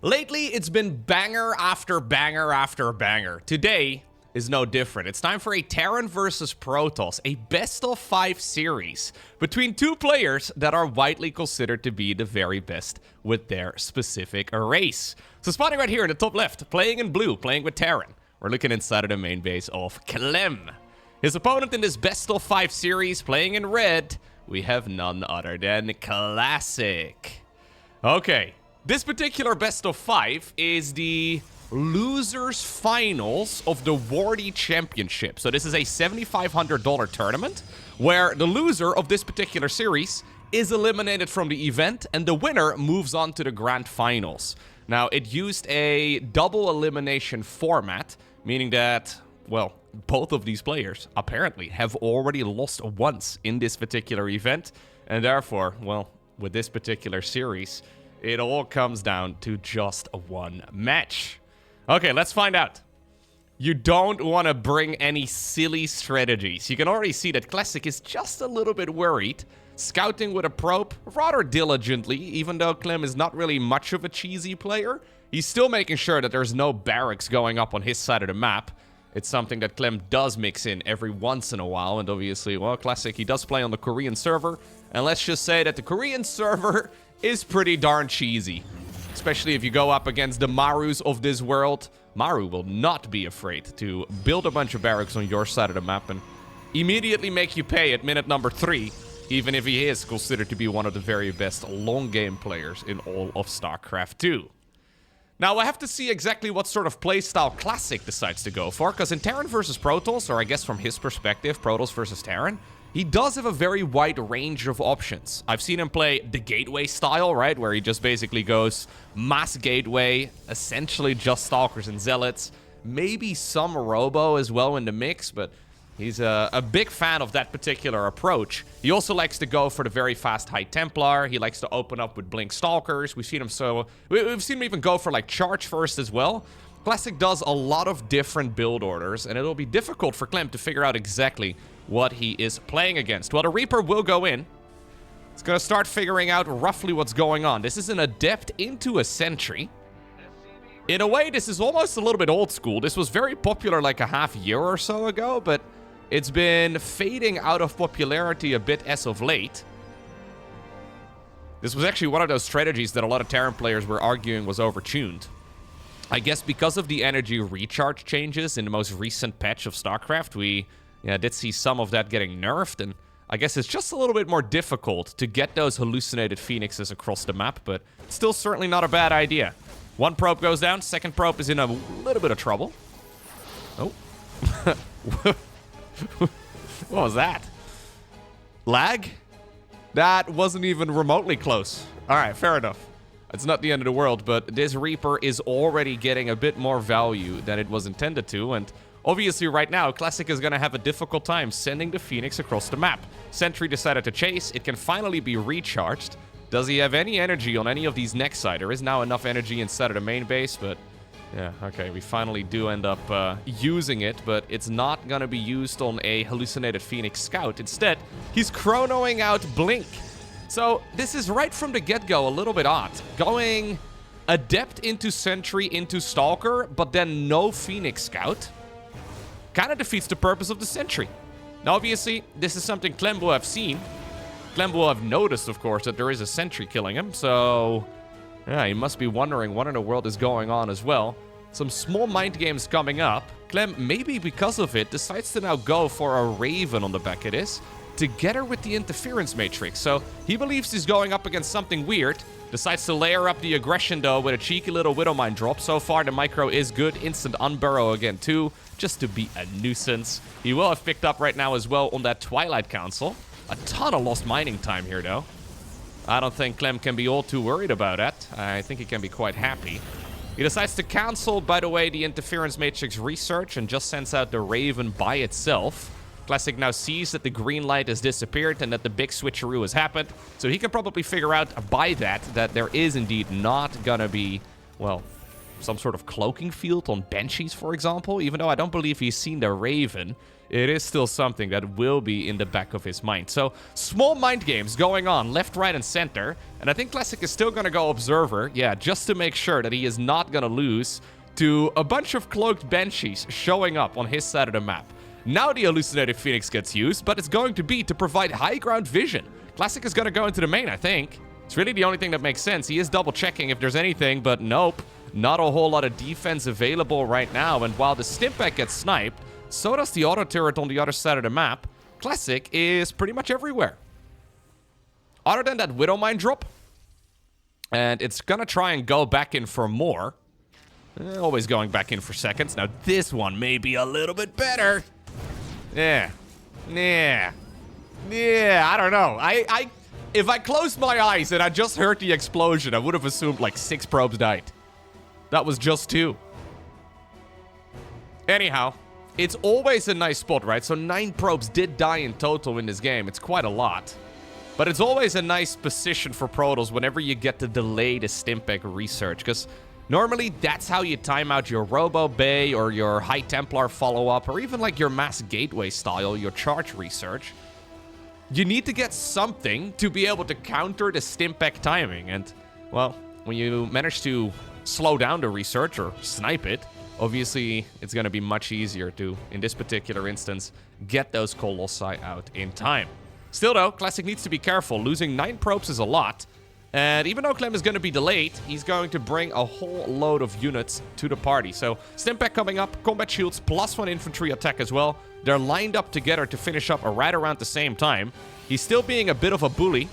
Lately, it's been banger after banger after banger. Today is no different. It's time for a Terran versus Protoss, a best-of-5 series between two players that are widely considered to be the very best with their specific race. So spotting right here in the top left, playing in blue, playing with Terran. We're looking inside of the main base of Clem. His opponent in this best-of-5 series, playing in red, we have none other than Classic. Okay. This particular best of 5 is the losers finals of the Wardi Championship. So this is a $7,500 tournament where the loser of this particular series is eliminated from the event and the winner moves on to the grand finals. Now, it used a double elimination format, meaning that, well, both of these players apparently have already lost once in this particular event. And therefore, well, with this particular series, it all comes down to just one match. Okay, let's find out. You don't want to bring any silly strategies. You can already see that Classic is just a little bit worried. Scouting with a probe rather diligently, even though Clem is not really much of a cheesy player. He's still making sure that there's no barracks going up on his side of the map. It's something that Clem does mix in every once in a while. And obviously, well, Classic, he does play on the Korean server. And let's just say that the Korean server is pretty darn cheesy. Especially if you go up against the Marus of this world. Maru will not be afraid to build a bunch of barracks on your side of the map and immediately make you pay at minute number 3, even if he is considered to be one of the very best long game players in all of StarCraft 2. Now, I have to see exactly what sort of playstyle Classic decides to go for, because in Terran versus Protoss, or I guess from his perspective, Protoss versus Terran, he does have a very wide range of options. I've seen him play the gateway style, right? Where he just basically goes mass gateway, essentially just Stalkers and Zealots. Maybe some Robo as well in the mix, but he's a big fan of that particular approach. He also likes to go for the very fast High Templar. He likes to open up with Blink Stalkers. We've seen him even go for like Charge first as well. Classic does a lot of different build orders, and it'll be difficult for Clem to figure out exactly what he is playing against. Well, the Reaper will go in. It's going to start figuring out roughly what's going on. This is an Adept into a Sentry. In a way, this is almost a little bit old school. This was very popular like a half year or so ago, but it's been fading out of popularity a bit as of late. This was actually one of those strategies that a lot of Terran players were arguing was overtuned. I guess because of the energy recharge changes in the most recent patch of StarCraft, we did see some of that getting nerfed, and I guess it's just a little bit more difficult to get those hallucinated phoenixes across the map, but still certainly not a bad idea. One probe goes down, second probe is in a little bit of trouble. Oh. What was that? Lag? That wasn't even remotely close. Alright, fair enough. It's not the end of the world, but this Reaper is already getting a bit more value than it was intended to, and obviously right now, Classic is going to have a difficult time sending the Phoenix across the map. Sentry decided to chase. It can finally be recharged. Does he have any energy on any of these next side? There is now enough energy inside of the main base, but yeah, okay, we finally do end up using it, but it's not going to be used on a hallucinated Phoenix Scout. Instead, he's chronoing out Blink. So this is right from the get-go a little bit odd. Going Adept into Sentry into Stalker, but then no Phoenix Scout. Kind of defeats the purpose of the Sentry. Now, obviously, this is something Clem will have seen. Clem will have noticed, of course, that there is a Sentry killing him. So, yeah, he must be wondering what in the world is going on as well. Some small mind games coming up. Clem, maybe because of it, decides to now go for a Raven on the back of this, together with the Interference Matrix. So, he believes he's going up against something weird. Decides to layer up the aggression, though, with a cheeky little Widowmine drop. So far, the micro is good. Instant unburrow again, too, just to be a nuisance. He will have picked up right now as well on that Twilight Council. A ton of lost mining time here, though. I don't think Clem can be all too worried about that. I think he can be quite happy. He decides to cancel, by the way, the Interference Matrix research and just sends out the Raven by itself. Classic now sees that the green light has disappeared and that the big switcheroo has happened. So he can probably figure out by that there is indeed not gonna be, well, some sort of cloaking field on Banshees, for example. Even though I don't believe he's seen the Raven, it is still something that will be in the back of his mind. So, small mind games going on left, right, and center. And I think Classic is still going to go Observer, yeah, just to make sure that he is not going to lose to a bunch of cloaked Banshees showing up on his side of the map. Now the Hallucinated Phoenix gets used, but it's going to be to provide high ground vision. Classic is going to go into the main, I think. It's really the only thing that makes sense. He is double checking if there's anything, but nope. Not a whole lot of defense available right now. And while the Stimpack gets sniped, so does the auto turret on the other side of the map. Classic is pretty much everywhere. Other than that Widow Mine drop. And it's gonna try and go back in for more. Always going back in for seconds. Now this one may be a little bit better. Yeah, I don't know. If I closed my eyes and I just heard the explosion, I would have assumed like 6 probes died. That was just 2. Anyhow, it's always a nice spot, right? So 9 probes did die in total in this game. It's quite a lot. But it's always a nice position for Protoss whenever you get to delay the Stimpack research. Because normally that's how you time out your Robo Bay or your High Templar follow-up, or even like your Mass Gateway style, your charge research. You need to get something to be able to counter the Stimpack timing. And, well, when you manage to slow down the research or snipe it, obviously it's going to be much easier to, in this particular instance, get those Colossi out in time. Still though, Classic needs to be careful. Losing 9 probes is a lot. And even though Clem is going to be delayed, he's going to bring a whole load of units to the party. So, Stimpack coming up, combat shields, +1 infantry attack as well. They're lined up together to finish up right around the same time. He's still being a bit of a bully.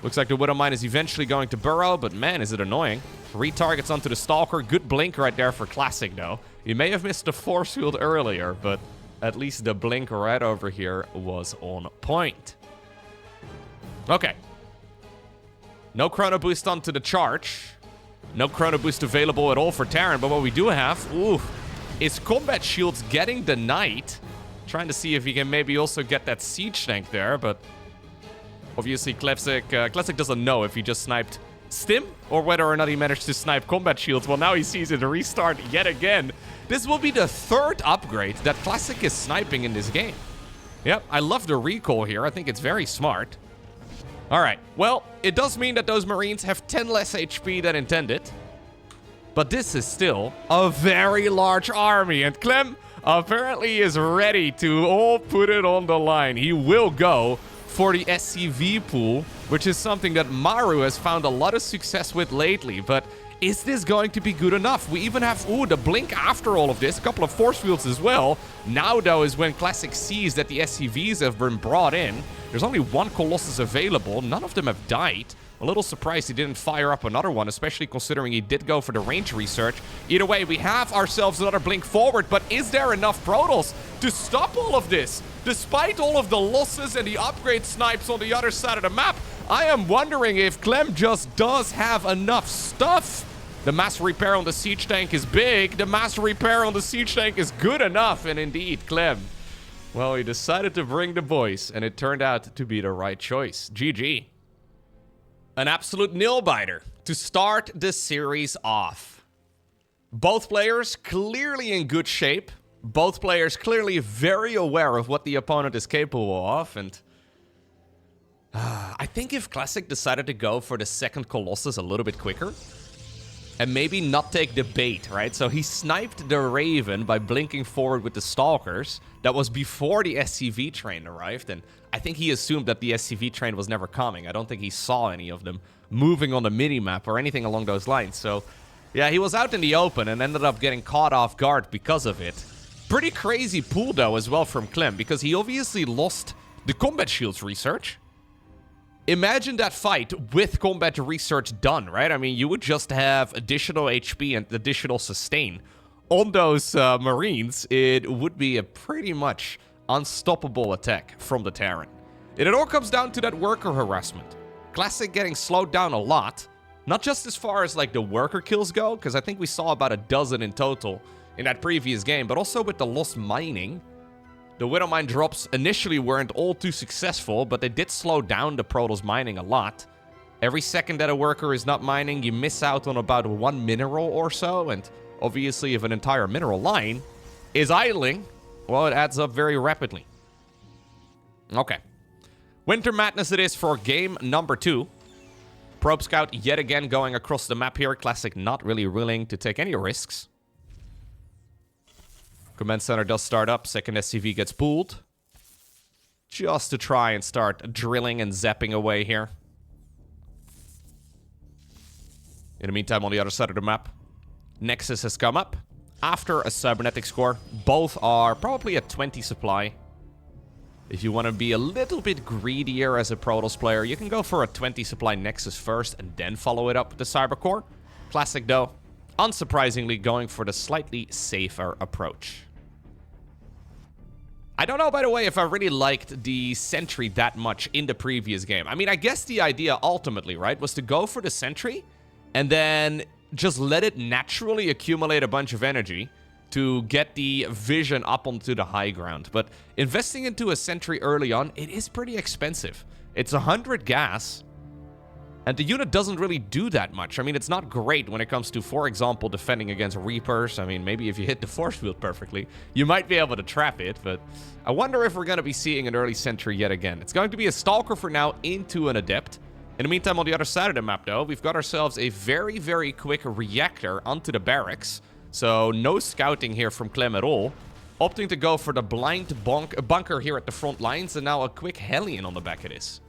Looks like the Widow Mine is eventually going to burrow, but man, is it annoying. Retargets onto the Stalker. Good blink right there for Classic, though. He may have missed the force field earlier, but at least the blink right over here was on point. Okay. No Chrono Boost onto the charge. No Chrono Boost available at all for Terran, but what we do have, is Combat Shields getting the Knight. Trying to see if he can maybe also get that Siege Tank there, but obviously Classic doesn't know if he just sniped Stim or whether or not he managed to snipe Combat Shields. Well, now he sees it restart yet again. This will be the 3rd upgrade that Classic is sniping in this game. Yep, I love the recall here. I think it's very smart. All right, well, it does mean that those Marines have 10 less HP than intended. But this is still a very large army. And Clem apparently is ready to all put it on the line. He will go for the SCV pool, which is something that Maru has found a lot of success with lately. But is this going to be good enough? We even have, the blink after all of this. A couple of force fields as well. Now, though, is when Classic sees that the SCVs have been brought in. There's only 1 Colossus available. None of them have died. A little surprised he didn't fire up another one, especially considering he did go for the range research. Either way, we have ourselves another blink forward, but is there enough Protoss to stop all of this? Despite all of the losses and the upgrade snipes on the other side of the map, I am wondering if Clem just does have enough stuff. The mass repair on the siege tank is big. The mass repair on the siege tank is good enough. And indeed, Clem, well, he decided to bring the boys, and it turned out to be the right choice. GG. An absolute nail-biter to start the series off. Both players clearly in good shape. Both players clearly very aware of what the opponent is capable of. And I think if Classic decided to go for the second Colossus a little bit quicker, and maybe not take the bait, right? So he sniped the Raven by blinking forward with the Stalkers. That was before the SCV train arrived, and I think he assumed that the SCV train was never coming. I don't think he saw any of them moving on the mini-map or anything along those lines. So, yeah, he was out in the open and ended up getting caught off guard because of it. Pretty crazy pull, though, as well from Clem, because he obviously lost the combat shields research. Imagine that fight with combat research done, right? I mean, you would just have additional HP and additional sustain on those Marines. It would be a pretty much unstoppable attack from the Terran. And it all comes down to that worker harassment. Classic getting slowed down a lot. Not just as far as, like, the worker kills go, because I think we saw about a dozen in total in that previous game, but also with the lost mining. The Widow Mine drops initially weren't all too successful, but they did slow down the Protoss mining a lot. Every second that a worker is not mining, you miss out on about 1 mineral or so. And obviously, if an entire mineral line is idling, well, it adds up very rapidly. Okay. Winter Madness it is for game number 2. Probe Scout yet again going across the map here. Classic not really willing to take any risks. Command Center does start up. Second SCV gets pulled. Just to try and start drilling and zapping away here. In the meantime, on the other side of the map, Nexus has come up. After a cybernetic score, both are probably at 20 supply. If you want to be a little bit greedier as a Protoss player, you can go for a 20 supply Nexus first and then follow it up with the Cybercore. Classic though, unsurprisingly going for the slightly safer approach. I don't know, by the way, if I really liked the Sentry that much in the previous game. I mean, I guess the idea ultimately, right, was to go for the Sentry and then just let it naturally accumulate a bunch of energy to get the vision up onto the high ground. But investing into a Sentry early on, it is pretty expensive. It's 100 gas, and the unit doesn't really do that much. I mean, it's not great when it comes to, for example, defending against Reapers. I mean, maybe if you hit the force field perfectly, you might be able to trap it, but I wonder if we're going to be seeing an early Sentry yet again. It's going to be a Stalker for now into an Adept. In the meantime, on the other side of the map, though, we've got ourselves a very, very quick reactor onto the barracks. So no scouting here from Clem at all. Opting to go for the blind bunker here at the front lines, and now a quick Hellion on the back of this.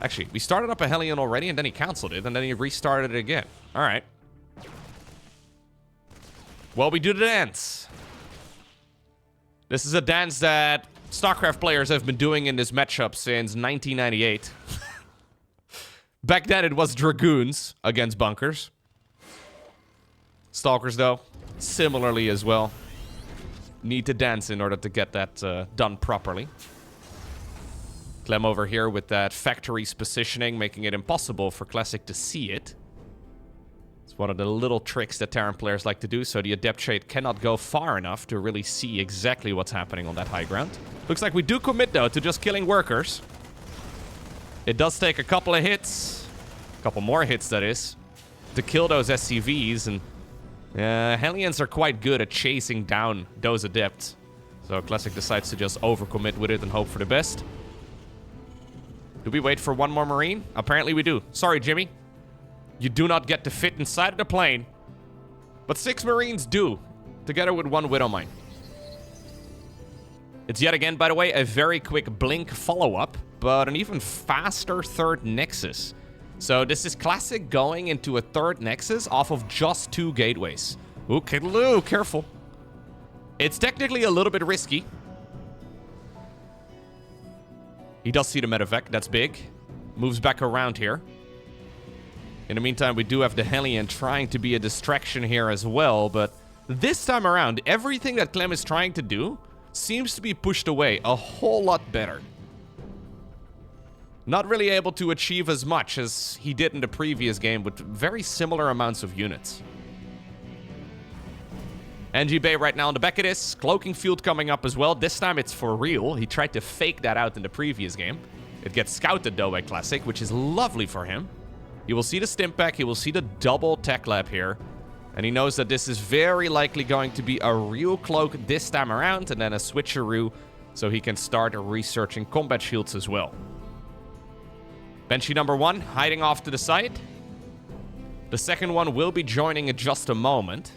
Actually, we started up a Hellion already, and then he canceled it, and then he restarted it again. All right. Well, we do the dance. This is a dance that StarCraft players have been doing in this matchup since 1998. Back then, it was Dragoons against bunkers. Stalkers, though, similarly as well. Need to dance in order to get that done properly. Clem over here with that factory's positioning, making it impossible for Classic to see it. It's one of the little tricks that Terran players like to do, so the Adept Shade cannot go far enough to really see exactly what's happening on that high ground. Looks like we do commit, though, to just killing workers. It does take a couple of hits. A couple more hits, that is, to kill those SCVs, and Hellions are quite good at chasing down those Adepts. So Classic decides to just overcommit with it and hope for the best. Do we wait for one more Marine? Apparently we do. Sorry, Jimmy. You do not get to fit inside of the plane. But 6 Marines do, together with 1 Widowmine. It's yet again, by the way, a very quick blink follow-up, but an even faster third Nexus. So this is Classic going into a third Nexus off of just 2 gateways. Ooh, Kidaloo, careful. It's technically a little bit risky. He does see the medevac, that's big. Moves back around here. In the meantime, we do have the Hellion trying to be a distraction here as well, but this time around, everything that Clem is trying to do seems to be pushed away a whole lot better. Not really able to achieve as much as he did in the previous game with very similar amounts of units. NG Bay right now on the back of this. Cloaking Field coming up as well. This time it's for real. He tried to fake that out in the previous game. It gets scouted though by Classic, which is lovely for him. You will see the stimp pack. He will see the double tech lab here. And he knows that this is very likely going to be a real cloak this time around, and then a switcheroo so he can start researching combat shields as well. Banshee number 1 hiding off to the side. The second one will be joining in just a moment.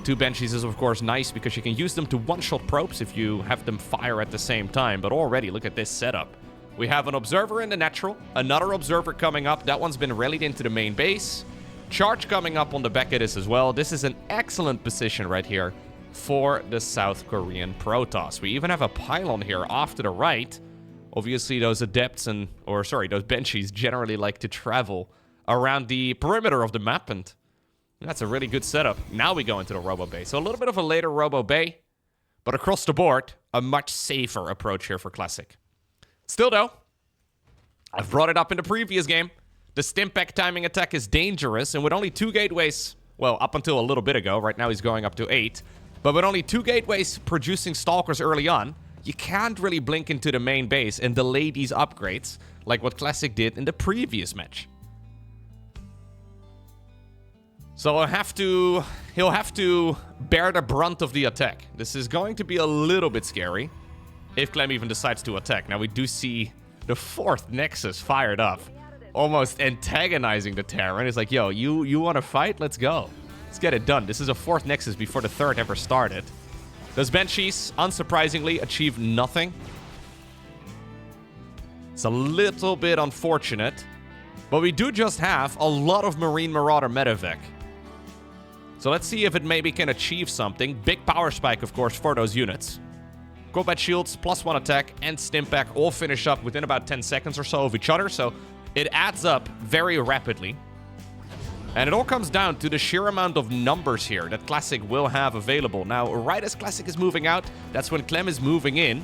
2 Banshees is of course nice because you can use them to one-shot probes if you have them fire at the same time. But already, look at this setup. We have an Observer in the natural, another Observer coming up. That one's been rallied into the main base. Charge coming up on the back of this as well. This is an excellent position right here for the South Korean Protoss. We even have a pylon here off to the right. Obviously, those Adepts those Banshees generally like to travel around the perimeter of the map, and that's a really good setup. Now we go into the Robo Bay. So a little bit of a later Robo Bay, but across the board, a much safer approach here for Classic. Still, though, I've brought it up in the previous game. The Stimpack timing attack is dangerous, and with only 2 gateways, well, up until a little bit ago, right now he's going up to 8, but with only 2 gateways producing Stalkers early on, you can't really blink into the main base and delay these upgrades like what Classic did in the previous match. So he'll have to bear the brunt of the attack. This is going to be a little bit scary if Clem even decides to attack. Now we do see the 4th Nexus fired up, almost antagonizing the Terran. It's like, yo, you want to fight? Let's go. Let's get it done. This is a 4th Nexus before the 3rd ever started. Those Banshees, unsurprisingly, achieve nothing. It's a little bit unfortunate, but we do just have a lot of Marine Marauder medevac. So let's see if it maybe can achieve something. Big power spike, of course, for those units. Combat shields, +1 attack, and stimpak all finish up within about 10 seconds or so of each other. So it adds up very rapidly. And it all comes down to the sheer amount of numbers here that Classic will have available. Now, right as Classic is moving out, that's when Clem is moving in.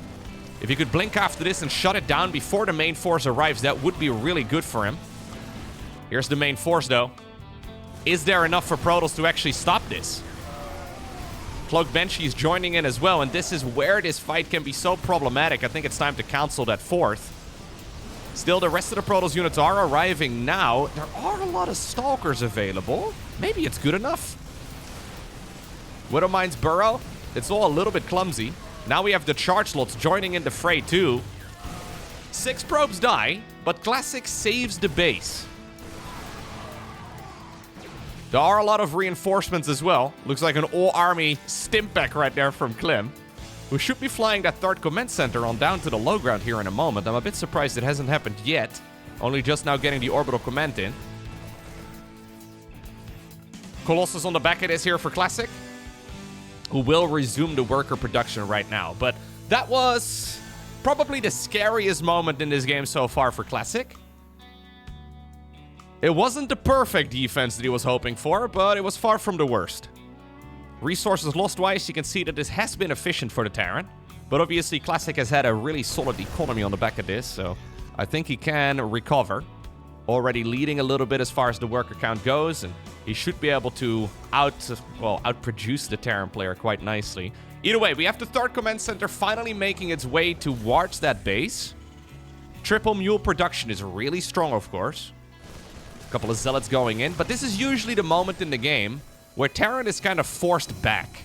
If you could blink after this and shut it down before the main force arrives, that would be really good for him. Here's the main force, though. Is there enough for Protoss to actually stop this? Cloaked Banshee is joining in as well, and this is where this fight can be so problematic. I think it's time to cancel that 4th. Still, the rest of the Protoss units are arriving now. There are a lot of Stalkers available. Maybe it's good enough. Widowmine's burrow. It's all a little bit clumsy. Now we have the charge slots joining in the fray too. 6 probes die, but Classic saves the base. There are a lot of reinforcements as well. Looks like an all-army stimpak right there from Clem, who should be flying that 3rd command center on down to the low ground here in a moment. I'm a bit surprised it hasn't happened yet. Only just now getting the orbital command in. Colossus on the back of this here for Classic, who will resume the worker production right now. But that was probably the scariest moment in this game so far for Classic. It wasn't the perfect defense that he was hoping for, but it was far from the worst. Resources lost-wise, you can see that this has been efficient for the Terran. But obviously, Classic has had a really solid economy on the back of this, so I think he can recover. Already leading a little bit as far as the worker count goes, and he should be able to outproduce the Terran player quite nicely. Either way, we have the 3rd command center finally making its way towards that base. Triple mule production is really strong, of course. A couple of Zealots going in, but this is usually the moment in the game where Terran is kind of forced back.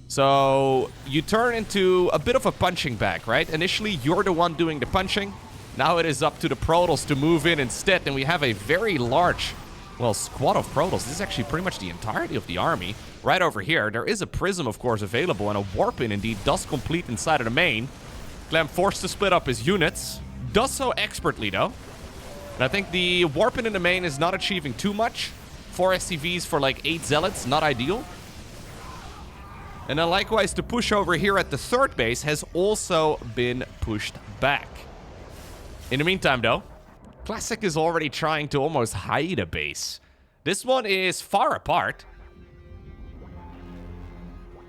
So you turn into a bit of a punching bag, right? Initially, you're the one doing the punching. Now it is up to the Protoss to move in instead, and we have a very large, well, squad of Protoss. This is actually pretty much the entirety of the army. Right over here, there is a Prism, of course, available, and a Warpin, indeed, does complete inside of the main. Clem forced to split up his units. Does so expertly, though. And I think the Warpin in the main is not achieving too much. 4 SCVs for like 8 Zealots, not ideal. And then likewise, the push over here at the 3rd base has also been pushed back. In the meantime, though, Classic is already trying to almost hide a base. This one is far apart.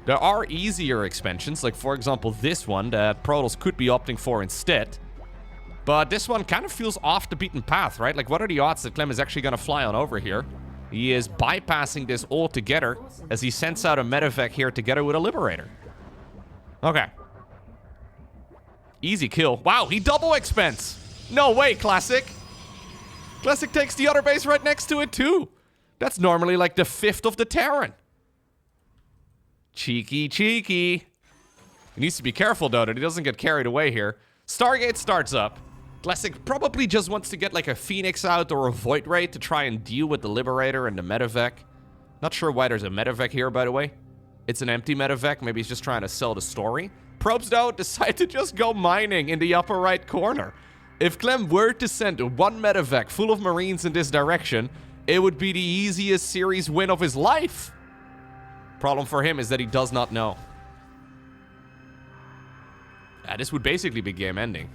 There are easier expansions, like for example this one that Protoss could be opting for instead. But this one kind of feels off the beaten path, right? Like, what are the odds that Clem is actually going to fly on over here? He is bypassing this altogether as he sends out a medevac here together with a Liberator. Okay. Easy kill. Wow, he double expense. No way, Classic. Classic takes the other base right next to it, too. That's normally like the 5th of the Terran. Cheeky, cheeky. He needs to be careful, though, that he doesn't get carried away here. Stargate starts up. Classic probably just wants to get like a Phoenix out or a Void Ray to try and deal with the Liberator and the medevac. Not sure why there's a medevac here, by the way. It's an empty medevac. Maybe he's just trying to sell the story. Probes, though, decide to just go mining in the upper right corner. If Clem were to send one medevac full of Marines in this direction, it would be the easiest series win of his life. Problem for him is that he does not know. This would basically be game ending.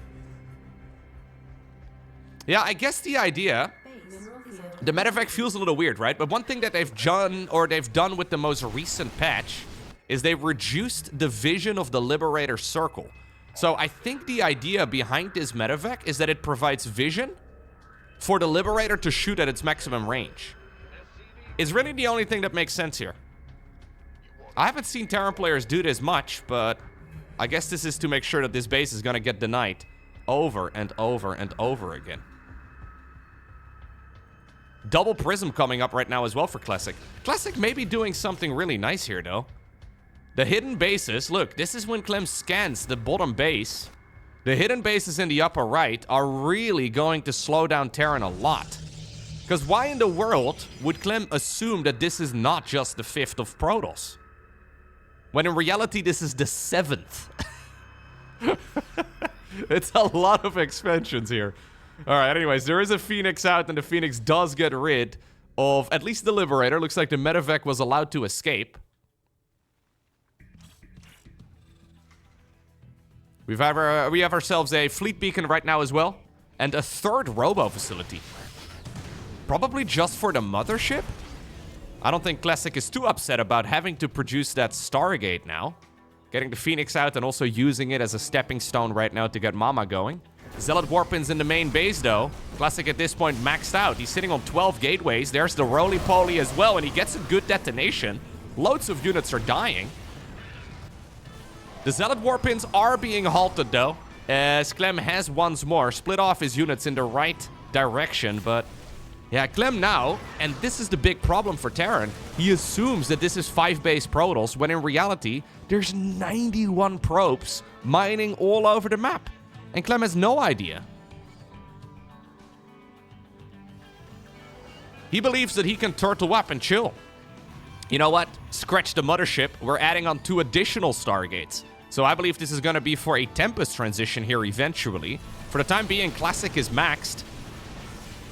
Yeah, I guess the idea... The medevac feels a little weird, right? But one thing that they've done with the most recent patch is they've reduced the vision of the Liberator circle. So I think the idea behind this medevac is that it provides vision for the Liberator to shoot at its maximum range. It's really the only thing that makes sense here. I haven't seen Terran players do this much, but I guess this is to make sure that this base is gonna get denied over and over and over again. Double Prism coming up right now as well for Classic. Classic may be doing something really nice here, though. The hidden bases, look, this is when Clem scans the bottom base. The hidden bases in the upper right are really going to slow down Terran a lot. Because why in the world would Clem assume that this is not just the 5th of Protoss? When in reality, this is the 7th. It's a lot of expansions here. Alright, anyways, there is a Phoenix out, and the Phoenix does get rid of at least the Liberator. Looks like the Medevac was allowed to escape. We have ourselves a fleet beacon right now as well, and a 3rd robo facility. Probably just for the mothership? I don't think Classic is too upset about having to produce that Stargate now. Getting the Phoenix out and also using it as a stepping stone right now to get Mama going. Zealot Warpins in the main base though. Classic at this point maxed out. He's sitting on 12 gateways. There's the roly-poly as well, and he gets a good detonation. Loads of units are dying. The Zealot Warpins are being halted though, as Clem has once more split off his units in the right direction, but yeah, Clem now, and this is the big problem for Terran, he assumes that this is 5 base Protoss, when in reality, there's 91 probes mining all over the map. And Clem has no idea. He believes that he can turtle up and chill. You know what? Scratch the mothership. We're adding on 2 additional Stargates. So I believe this is going to be for a Tempest transition here eventually. For the time being, Classic is maxed.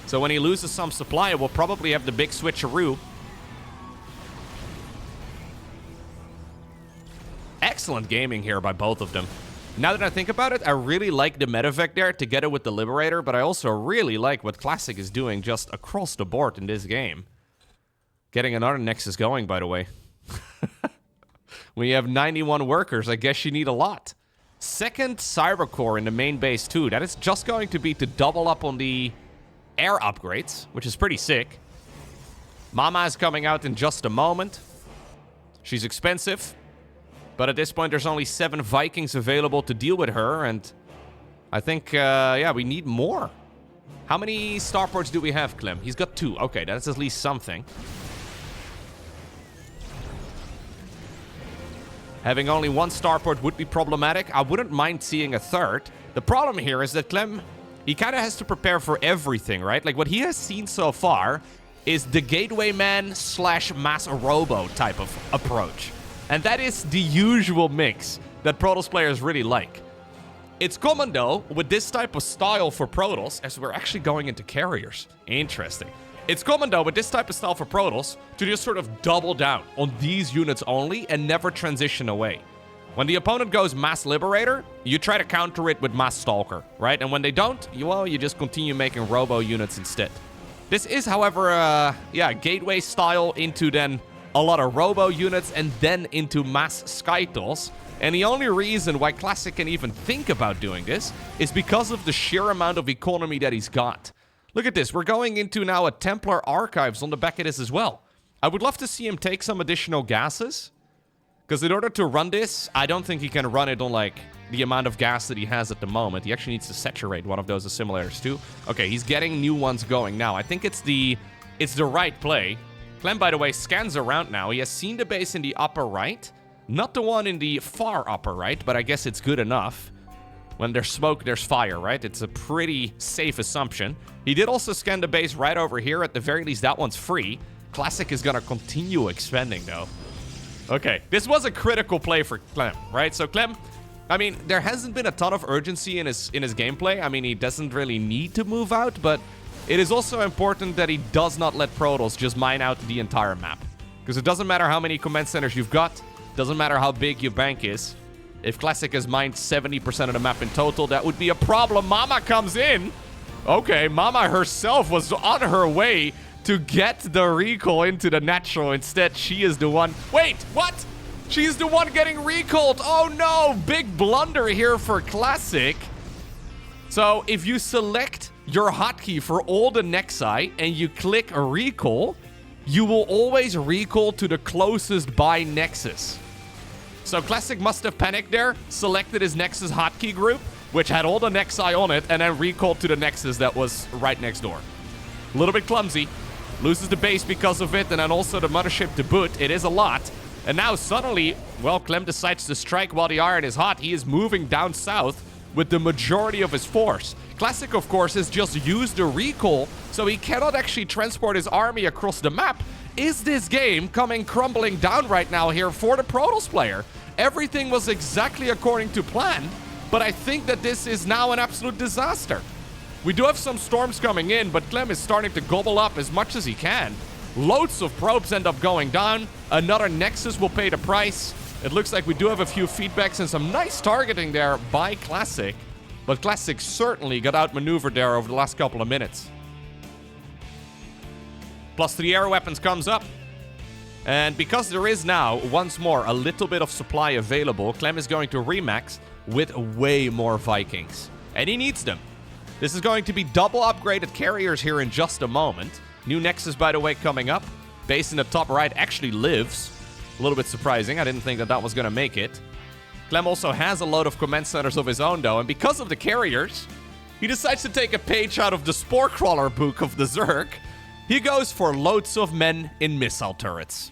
So when he loses some supply, we'll probably have the big switcheroo. Excellent gaming here by both of them. Now that I think about it, I really like the Medevac there together with the Liberator, but I also really like what Classic is doing just across the board in this game. Getting another Nexus going, by the way. When you have 91 workers, I guess you need a lot. 2nd Cyber Core in the main base too. That is just going to be to double up on the air upgrades, which is pretty sick. Mama is coming out in just a moment. She's expensive, but at this point there's only 7 Vikings available to deal with her, and I think, yeah, we need more. How many starports do we have, Clem? He's got 2. Okay, that's at least something. Having only 1 starport would be problematic. I wouldn't mind seeing a 3rd. The problem here is that Clem, he kind of has to prepare for everything, right? Like, what he has seen so far is the gateway man / mass robo type of approach. And that is the usual mix that Protoss players really like. It's common, though, with this type of style for Protoss, as we're actually going into carriers. Interesting. It's common, though, with this type of style for Protoss to just sort of double down on these units only and never transition away. When the opponent goes Mass Liberator, you try to counter it with Mass Stalker, right? And when they don't, you just continue making Robo units instead. This is, however, yeah, gateway style into then a lot of Robo units and then into Mass Skytals. And the only reason why Classic can even think about doing this is because of the sheer amount of economy that he's got. Look at this. We're going into now a Templar Archives on the back of this as well. I would love to see him take some additional gases. Because in order to run this, I don't think he can run it on, like, the amount of gas that he has at the moment. He actually needs to saturate one of those assimilators, too. Okay, he's getting new ones going now. I think it's the right play. Clem, by the way, scans around now. He has seen the base in the upper right. Not the one in the far upper right, but I guess it's good enough. When there's smoke, there's fire, right? It's a pretty safe assumption. He did also scan the base right over here. At the very least, that one's free. Classic is going to continue expanding, though. Okay, this was a critical play for Clem, right? So Clem, I mean, there hasn't been a ton of urgency in his gameplay. I mean, he doesn't really need to move out, but it is also important that he does not let Protoss just mine out the entire map. Because it doesn't matter how many command centers you've got, doesn't matter how big your bank is. If Classic has mined 70% of the map in total, that would be a problem. Mama comes in. Okay, Mama herself was on her way to get the recall into the natural. Instead, she is the one... Wait, what? She's the one getting recalled. Oh no, big blunder here for Classic. So if you select your hotkey for all the Nexi and you click a recall, you will always recall to the closest by Nexus. So Classic must have panicked there, selected his Nexus hotkey group, which had all the Nexi on it, and then recalled to the Nexus that was right next door. A little bit clumsy. Loses the base because of it, and then also the mothership to boot. It is a lot. And now suddenly, well, Clem decides to strike while the iron is hot. He is moving down south with the majority of his force. Classic, of course, has just used the recall, so he cannot actually transport his army across the map. Is this game coming crumbling down right now here for the Protoss player? Everything was exactly according to plan, but I think that this is now an absolute disaster. We do have some storms coming in, but Clem is starting to gobble up as much as he can. Loads of probes end up going down. Another Nexus will pay the price. It looks like we do have a few feedbacks and some nice targeting there by Classic. But Classic certainly got outmaneuvered there over the last couple of minutes. +3 air weapons comes up. And because there is now, once more, a little bit of supply available, Clem is going to remax with way more Vikings. And he needs them. This is going to be double upgraded carriers here in just a moment. New Nexus, by the way, coming up. Base in the top right actually lives. A little bit surprising. I didn't think that that was going to make it. Clem also has a load of command centers of his own, though. And because of the carriers, he decides to take a page out of the Spore Crawler book of the Zerg. He goes for loads of men in missile turrets.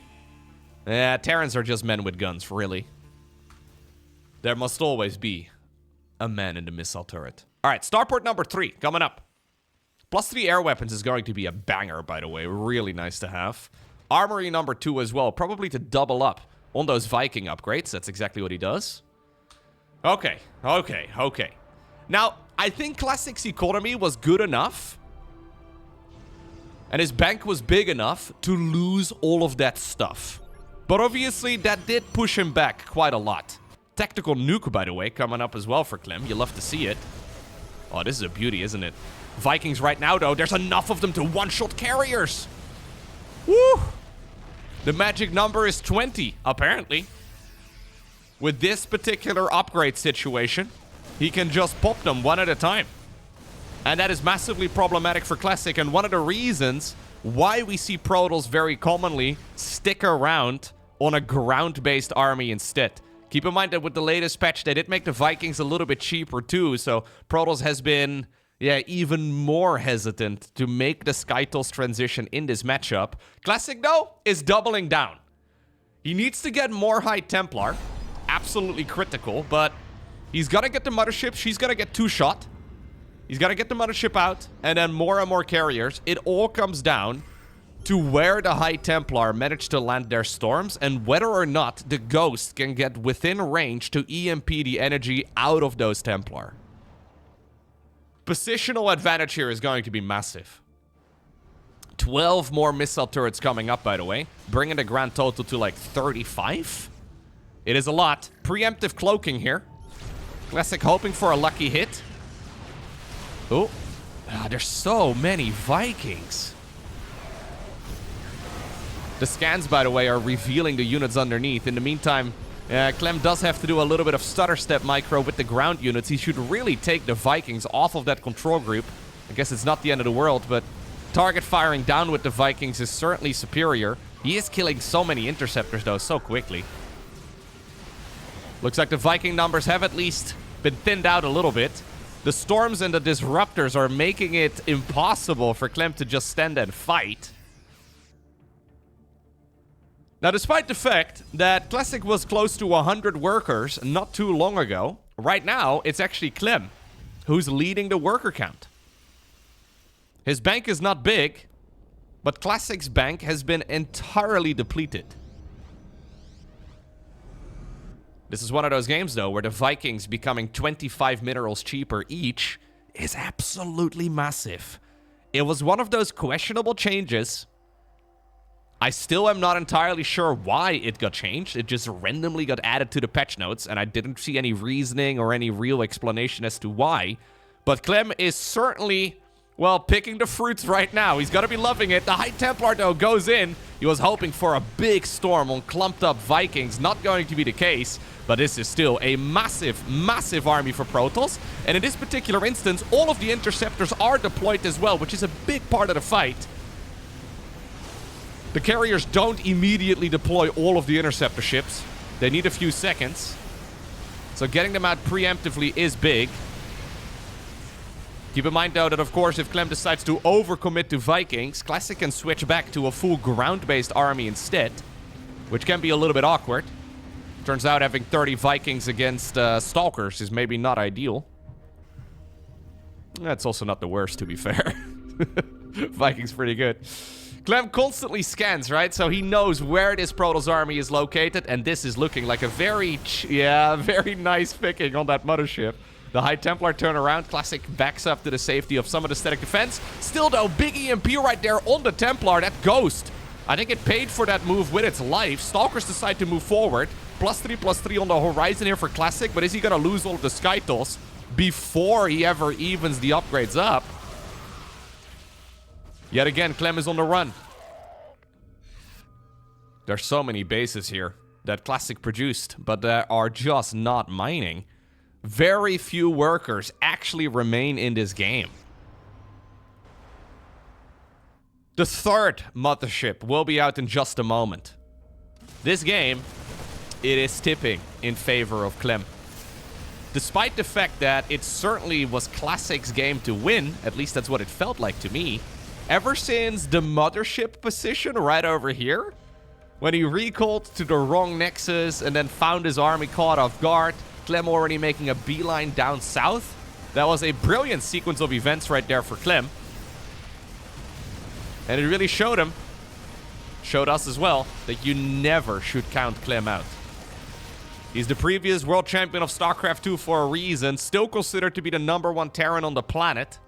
Yeah, Terrans are just men with guns, really. There must always be a man in the missile turret. All right, starport number 3 coming up. +3 air weapons is going to be a banger, by the way. Really nice to have. Armory number 2 as well, probably to double up on those Viking upgrades. That's exactly what he does. Okay. Now, I think Classic's economy was good enough, and his bank was big enough to lose all of that stuff. But obviously, that did push him back quite a lot. Tactical nuke, by the way, coming up as well for Clem. You love to see it. Oh, this is a beauty, isn't it? Vikings right now, though, there's enough of them to one-shot carriers. Woo! The magic number is 20, apparently. With this particular upgrade situation, he can just pop them one at a time. And that is massively problematic for Classic, and one of the reasons why we see Protoss very commonly stick around on a ground-based army instead. Keep in mind that with the latest patch, they did make the Vikings a little bit cheaper too, so Protoss has been, even more hesitant to make the Skytoss transition in this matchup. Classic, though, is doubling down. He needs to get more High Templar. Absolutely critical, but he's gonna get the mothership. She's gonna get 2-shot. He's gonna get the mothership out, and then more and more carriers. It all comes down to where the High Templar manage to land their storms, and whether or not the Ghost can get within range to EMP the energy out of those Templar. Positional advantage here is going to be massive. 12 more missile turrets coming up, by the way, bringing the grand total to like 35. It is a lot. Preemptive cloaking here. Classic hoping for a lucky hit. Oh, there's so many Vikings. The scans, by the way, are revealing the units underneath. In the meantime, Clem does have to do a little bit of stutter step micro with the ground units. He should really take the Vikings off of that control group. I guess it's not the end of the world, but target firing down with the Vikings is certainly superior. He is killing so many interceptors, though, so quickly. Looks like the Viking numbers have at least been thinned out a little bit. The storms and the disruptors are making it impossible for Clem to just stand and fight. Now, despite the fact that Classic was close to 100 workers not too long ago, right now, it's actually Clem who's leading the worker count. His bank is not big, but Classic's bank has been entirely depleted. This is one of those games, though, where the Vikings becoming 25 minerals cheaper each is absolutely massive. It was one of those questionable changes. I still am not entirely sure why it got changed. It just randomly got added to the patch notes, and I didn't see any reasoning or any real explanation as to why. But Clem is certainly, well, picking the fruits right now. He's got to be loving it. The High Templar, though, goes in. He was hoping for a big storm on clumped up Vikings. Not going to be the case, but this is still a massive, massive army for Protoss. And in this particular instance, all of the interceptors are deployed as well, which is a big part of the fight. The carriers don't immediately deploy all of the interceptor ships. They need a few seconds. So getting them out preemptively is big. Keep in mind, though, that of course, if Clem decides to overcommit to Vikings, Classic can switch back to a full ground-based army instead, which can be a little bit awkward. Turns out having 30 Vikings against Stalkers is maybe not ideal. That's also not the worst, to be fair. Vikings pretty good. Clem constantly scans, right? So he knows where this Protoss army is located, and this is looking like a very nice picking on that mothership. The High Templar turn around. Classic backs up to the safety of some of the static defense. Still, though, big EMP right there on the Templar. That Ghost, I think it paid for that move with its life. Stalkers decide to move forward. +3/+3 on the horizon here for Classic, but is he going to lose all of the Skytals before he ever evens the upgrades up? Yet again, Clem is on the run. There's so many bases here that Classic produced, but that are just not mining. Very few workers actually remain in this game. The third mothership will be out in just a moment. This game, it is tipping in favor of Clem. Despite the fact that it certainly was Classic's game to win, at least that's what it felt like to me, ever since the mothership position right over here, when he recalled to the wrong nexus and then found his army caught off guard, Clem already making a beeline down south. That was a brilliant sequence of events right there for Clem. And it really showed him, showed us as well, that you never should count Clem out. He's the previous world champion of StarCraft 2 for a reason, still considered to be the #1 Terran on the planet.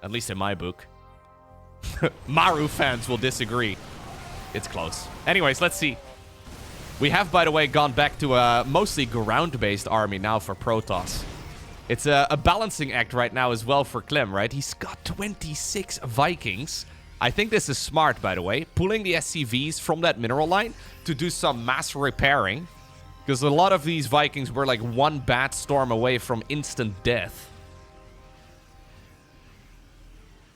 At least in my book. Maru fans will disagree. It's close. Anyways, let's see. We have, by the way, gone back to a mostly ground-based army now for Protoss. It's a balancing act right now as well for Clem, right? He's got 26 Vikings. I think this is smart, by the way. Pulling the SCVs from that mineral line to do some mass repairing. Because a lot of these Vikings were like one bad storm away from instant death.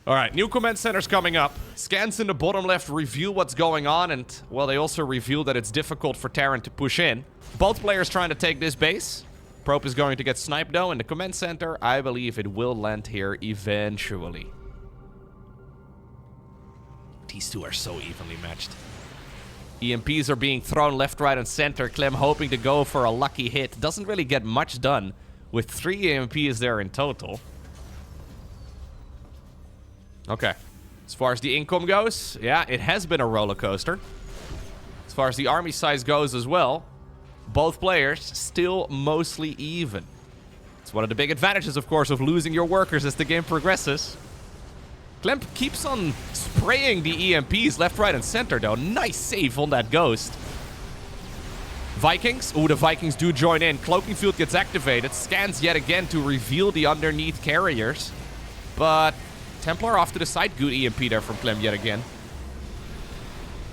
Alright, new command centers coming up. Scans in the bottom left reveal what's going on, and, well, they also reveal that it's difficult for Terran to push in. Both players trying to take this base. Probe is going to get sniped, though, in the command center. I believe it will land here eventually. These two are so evenly matched. EMPs are being thrown left, right, and center. Clem hoping to go for a lucky hit. Doesn't really get much done with 3 EMPs there in total. Okay. As far as the income goes, yeah, it has been a roller coaster. As far as the army size goes as well, both players still mostly even. It's one of the big advantages, of course, of losing your workers as the game progresses. Clem keeps on spraying the EMPs left, right, and center, though. Nice save on that Ghost. Vikings. Oh, the Vikings do join in. Cloaking Field gets activated. Scans yet again to reveal the underneath carriers. But Templar off to the side. Good EMP there from Clem yet again.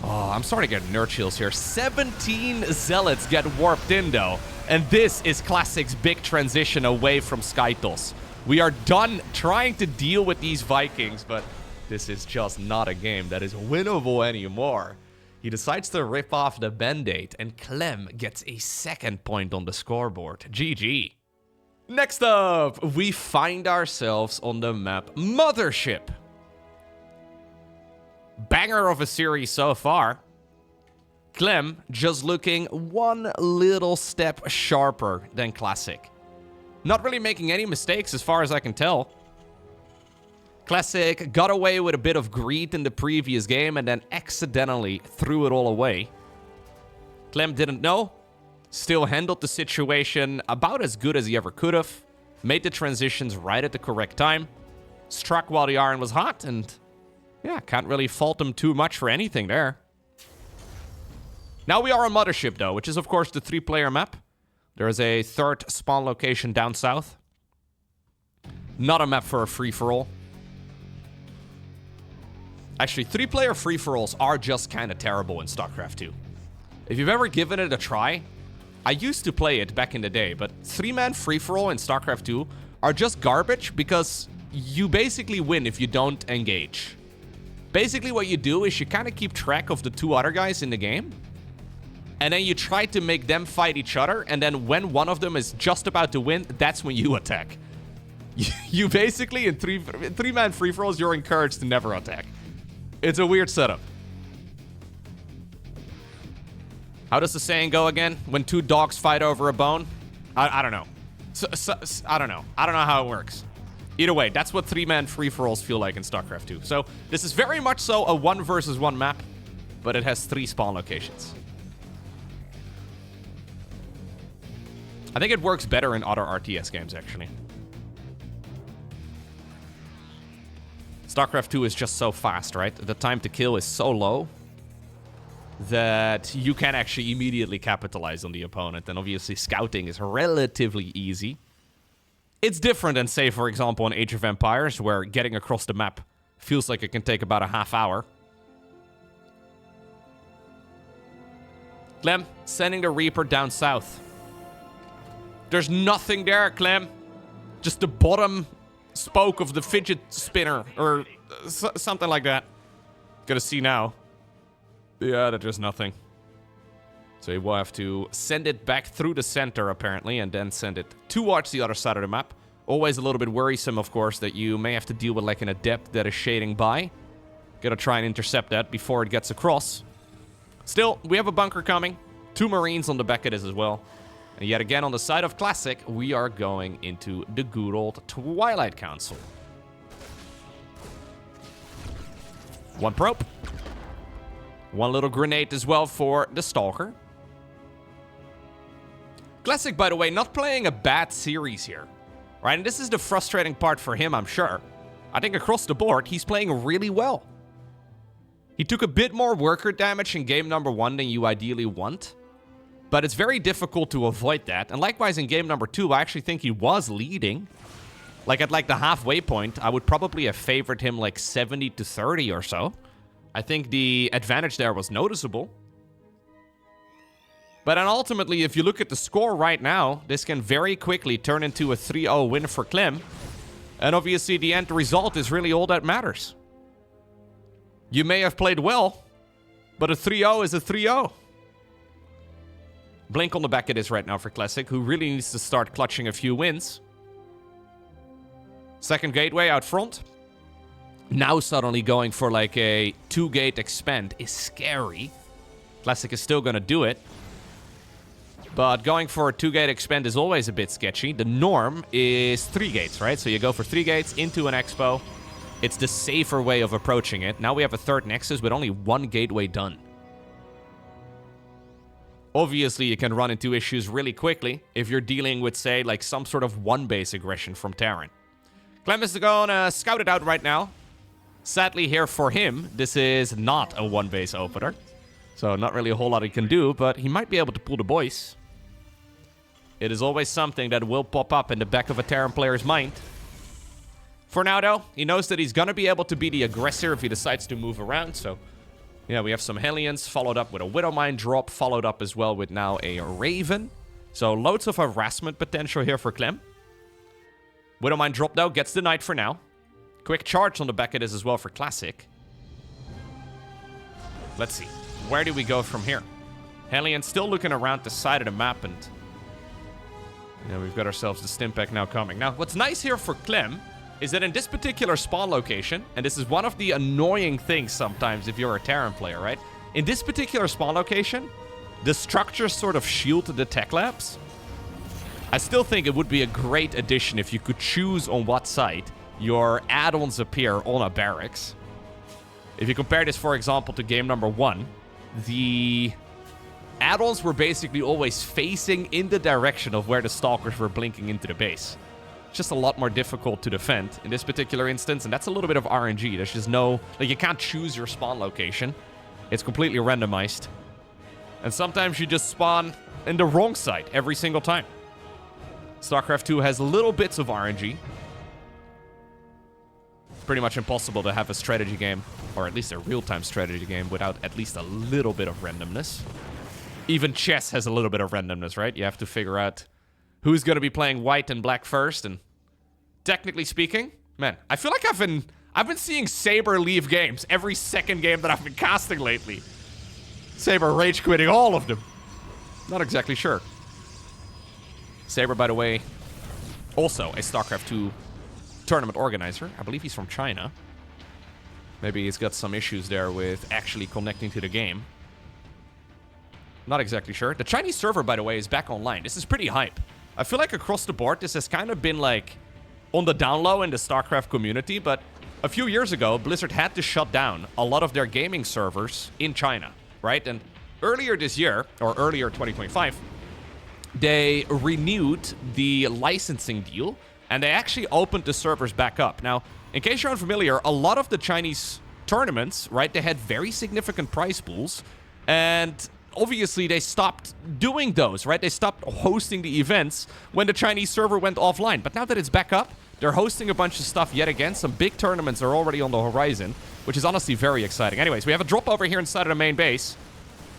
Oh, I'm starting to get nerd chills here. 17 Zealots get warped in, though. And this is Classic's big transition away from Skytals. We are done trying to deal with these Vikings, but this is just not a game that is winnable anymore. He decides to rip off the Band-Aid, and Clem gets a second point on the scoreboard. GG. Next up, we find ourselves on the map Mothership. Banger of a series so far. Clem just looking one little step sharper than Classic. Not really making any mistakes as far as I can tell. Classic got away with a bit of greed in the previous game and then accidentally threw it all away. Clem didn't know. Still handled the situation about as good as he ever could have. Made the transitions right at the correct time. Struck while the iron was hot, and yeah, can't really fault him too much for anything there. Now we are on Mothership, though, which is, of course, the 3-player map. There is a third spawn location down south. Not a map for a free-for-all. Actually, 3-player free-for-alls are just kind of terrible in StarCraft 2. If you've ever given it a try, I used to play it back in the day, but 3-man free-for-all in StarCraft 2 are just garbage because you basically win if you don't engage. Basically what you do is you kind of keep track of the 2 other guys in the game. And then you try to make them fight each other, and then when one of them is just about to win, that's when you attack. You basically, in three-man free-for-alls, you're encouraged to never attack. It's a weird setup. How does the saying go again? When two dogs fight over a bone? I don't know. I don't know. I don't know how it works. Either way, that's what three-man free-for-alls feel like in StarCraft 2. So this is very much so a 1 versus 1 map, but it has 3 spawn locations. I think it works better in other RTS games, actually. StarCraft 2 is just so fast, right? The time to kill is so low that you can actually immediately capitalize on the opponent. And obviously, scouting is relatively easy. It's different than, say, for example, in Age of Empires, where getting across the map feels like it can take about a half hour. Clem, sending the Reaper down south. There's nothing there, Clem. Just the bottom spoke of the fidget spinner, or something like that. Gotta see now. Yeah, there's nothing. So you will have to send it back through the center, apparently, and then send it towards the other side of the map. Always a little bit worrisome, of course, that you may have to deal with like an adept that is shading by. Gotta try and intercept that before it gets across. Still, we have a bunker coming. 2 Marines on the back of this as well. And yet again, on the side of Classic, we are going into the good old Twilight Council. 1 probe. 1 little grenade as well for the Stalker. Classic, by the way, not playing a bad series here. Right, and this is the frustrating part for him, I'm sure. I think across the board, he's playing really well. He took a bit more worker damage in game number 1 than you ideally want. But it's very difficult to avoid that. And likewise in game number 2, I actually think he was leading. Like at like the halfway point, I would probably have favored him like 70 to 30 or so. I think the advantage there was noticeable. But then ultimately, if you look at the score right now, this can very quickly turn into a 3-0 win for Clem. And obviously the end result is really all that matters. You may have played well, but a 3-0 is a 3-0. Blink on the back of this right now for Classic, who really needs to start clutching a few wins. Second gateway out front. Now suddenly going for like a 2-gate expand is scary. Classic is still going to do it. But going for a 2-gate expand is always a bit sketchy. The norm is 3 gates, right? So you go for 3 gates into an expo. It's the safer way of approaching it. Now we have a 3rd nexus with only 1 gateway done. Obviously, you can run into issues really quickly if you're dealing with, say, like some sort of 1-base aggression from Terran. Clem is going to scout it out right now. Sadly, here for him, this is not a 1-base opener. So not really a whole lot he can do, but he might be able to pull the boys. It is always something that will pop up in the back of a Terran player's mind. For now, though, he knows that he's going to be able to be the aggressor if he decides to move around, so... Yeah, we have some Hellions, followed up with a Widowmine drop, followed up as well with now a Raven. So loads of harassment potential here for Clem. Widowmine drop, though, gets the Knight for now. Quick charge on the back of this as well for Classic. Let's see. Where do we go from here? Hellion still looking around the side of the map, and... Yeah, we've got ourselves the Stimpack now coming. Now, what's nice here for Clem... is that in this particular spawn location, and this is one of the annoying things sometimes if you're a Terran player, right? In this particular spawn location, the structures sort of shield the tech labs. I still think it would be a great addition if you could choose on what side your add-ons appear on a barracks. If you compare this, for example, to game number 1, the add-ons were basically always facing in the direction of where the Stalkers were blinking into the base. Just a lot more difficult to defend in this particular instance, and that's a little bit of RNG. There's just no... like, you can't choose your spawn location. It's completely randomized. And sometimes you just spawn in the wrong side every single time. StarCraft 2 has little bits of RNG. It's pretty much impossible to have a strategy game, or at least a real-time strategy game, without at least a little bit of randomness. Even chess has a little bit of randomness, right? You have to figure out who's going to be playing white and black first, and technically speaking, man, I feel like I've been seeing Saber leave games every second game that I've been casting lately. Saber rage quitting all of them. Not exactly sure. Saber, by the way, also a StarCraft 2 tournament organizer. I believe he's from China. Maybe he's got some issues there with actually connecting to the game. Not exactly sure. The Chinese server, by the way, is back online. This is pretty hype. I feel like across the board, this has kind of been like on the down low in the StarCraft community, but a few years ago, Blizzard had to shut down a lot of their gaming servers in China, right? And earlier this year, or earlier 2025, they renewed the licensing deal, and they actually opened the servers back up. Now, in case you're unfamiliar, a lot of the Chinese tournaments, right, they had very significant prize pools, and obviously they stopped doing those, right? They stopped hosting the events when the Chinese server went offline. But now that it's back up, they're hosting a bunch of stuff yet again. Some big tournaments are already on the horizon, which is honestly very exciting. Anyways, we have a drop over here inside of the main base.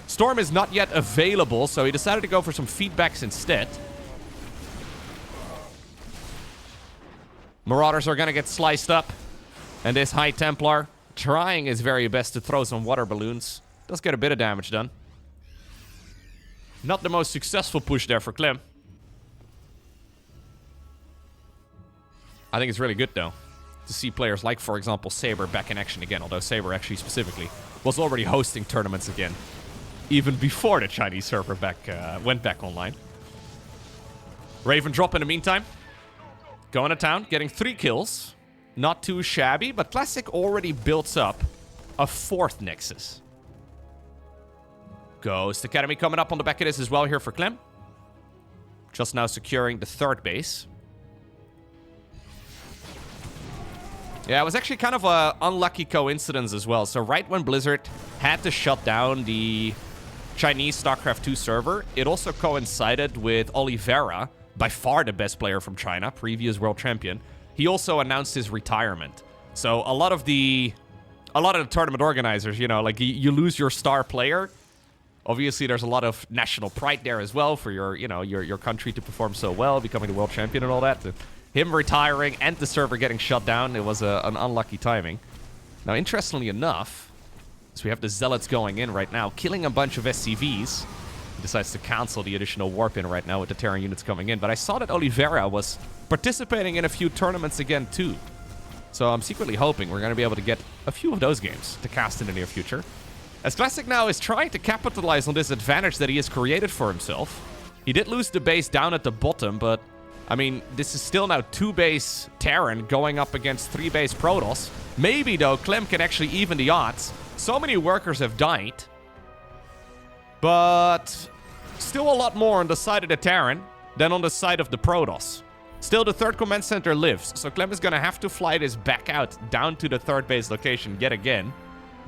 Storm is not yet available, so he decided to go for some feedbacks instead. Marauders are going to get sliced up. And this High Templar trying his very best to throw some water balloons. Does get a bit of damage done. Not the most successful push there for Clem. I think it's really good, though, to see players like, for example, Saber back in action again. Although Saber actually specifically was already hosting tournaments again, even before the Chinese server went back online. Raven drop in the meantime. Going to town, getting 3 kills. Not too shabby, but Classic already builds up a 4th Nexus. Ghost Academy coming up on the back of this as well here for Clem. Just now securing the 3rd base. Yeah, it was actually kind of an unlucky coincidence as well. So right when Blizzard had to shut down the Chinese StarCraft 2 server, it also coincided with Oliveira, by far the best player from China, previous world champion. He also announced his retirement. So a lot of the tournament organizers, you know, like you lose your star player. Obviously, there's a lot of national pride there as well for your country to perform so well, becoming the world champion and all that. Him retiring and the server getting shut down, it was an unlucky timing. Now, interestingly enough, so we have the Zealots going in right now, killing a bunch of SCVs. He decides to cancel the additional warp in right now with the Terran units coming in. But I saw that Oliveira was participating in a few tournaments again, too. So I'm secretly hoping we're going to be able to get a few of those games to cast in the near future. As Classic now is trying to capitalize on this advantage that he has created for himself. He did lose the base down at the bottom, but I mean, this is still now 2-base Terran going up against 3-base Protoss. Maybe, though, Clem can actually even the odds. So many workers have died. But still a lot more on the side of the Terran than on the side of the Protoss. Still, the 3rd command center lives, so Clem is going to have to fly this back out down to the 3rd base location yet again.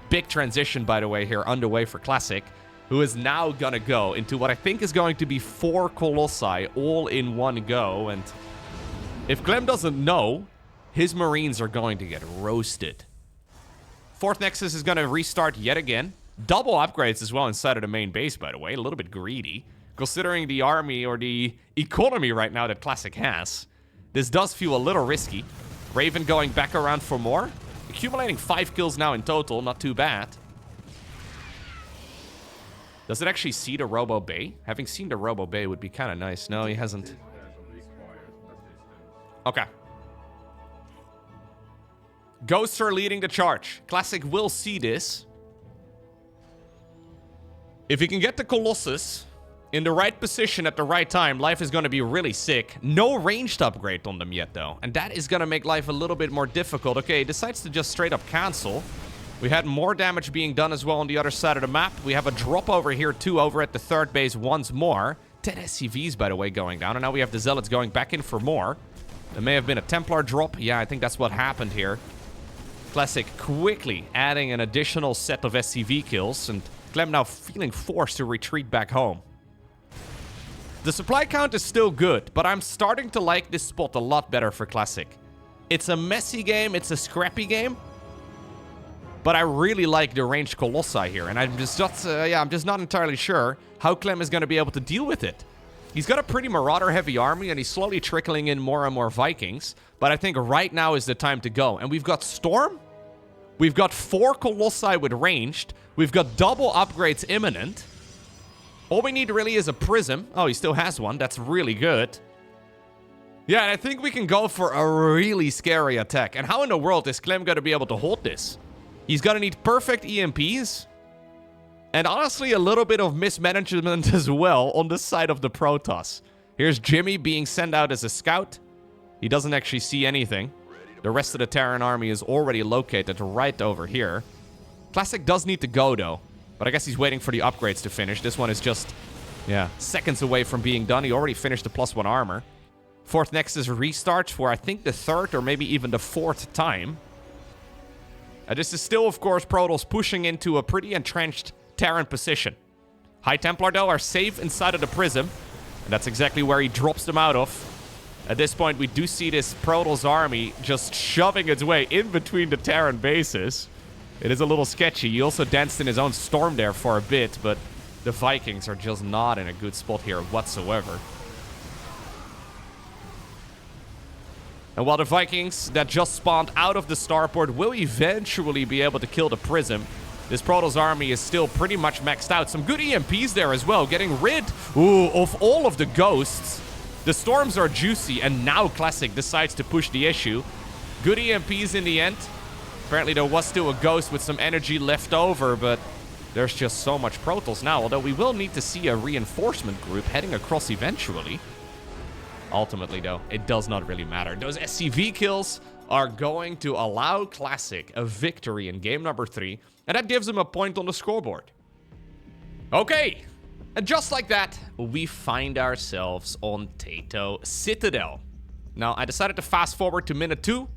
Big transition, by the way, here underway for Classic, who is now going to go into what I think is going to be 4 Colossi all in one go. And if Clem doesn't know, his Marines are going to get roasted. 4th Nexus is going to restart yet again. Double upgrades as well inside of the main base, by the way. A little bit greedy, considering the army or the economy right now that Classic has. This does feel a little risky. Raven going back around for more. Accumulating 5 kills now in total. Not too bad. Does it actually see the Robo Bay? Having seen the Robo Bay would be kind of nice. No, he hasn't. Okay. Ghosts are leading the charge. Classic will see this. If he can get the Colossus in the right position at the right time, life is going to be really sick. No ranged upgrade on them yet, though. And that is going to make life a little bit more difficult. Okay, he decides to just straight up cancel. We had more damage being done as well on the other side of the map. We have a drop over here, too, over at the 3rd base once more. 10 SCVs, by the way, going down. And now we have the Zealots going back in for more. There may have been a Templar drop. Yeah, I think that's what happened here. Classic quickly adding an additional set of SCV kills. And Clem now feeling forced to retreat back home. The supply count is still good, but I'm starting to like this spot a lot better for Classic. It's a messy game. It's a scrappy game. But I really like the ranged Colossi here, and I'm just not entirely sure how Clem is going to be able to deal with it. He's got a pretty Marauder-heavy army, and he's slowly trickling in more and more Vikings. But I think right now is the time to go. And we've got Storm. We've got 4 Colossi with ranged. We've got double upgrades imminent. All we need really is a prism. Oh, he still has one. That's really good. Yeah, and I think we can go for a really scary attack. And how in the world is Clem going to be able to hold this? He's going to need perfect EMPs. And honestly, a little bit of mismanagement as well on the side of the Protoss. Here's Jimmy being sent out as a scout. He doesn't actually see anything. The rest of the Terran army is already located right over here. Classic does need to go, though. But I guess he's waiting for the upgrades to finish. This one is just, yeah, seconds away from being done. He already finished the +1 armor. Fourth Nexus restarts for, I think, the third or maybe even the fourth time. This is still, of course, Protoss pushing into a pretty entrenched Terran position. High Templar, though, are safe inside of the Prism. And that's exactly where he drops them out of. At this point, we do see this Protoss army just shoving its way in between the Terran bases. It is a little sketchy. He also danced in his own storm there for a bit, but the Vikings are just not in a good spot here whatsoever. And while the Vikings that just spawned out of the starport will eventually be able to kill the Prism, this Protoss army is still pretty much maxed out. Some good EMPs there as well, getting rid of all of the ghosts. The storms are juicy, and now Classic decides to push the issue. Good EMPs in the end. Apparently there was still a ghost with some energy left over, but there's just so much Protoss now, although we will need to see a reinforcement group heading across eventually. Ultimately, though, it does not really matter. Those SCV kills are going to allow Classic a victory in game number 3, and that gives him a point on the scoreboard. Okay, and just like that, we find ourselves on Tato Citadel. Now, I decided to fast forward to minute 2,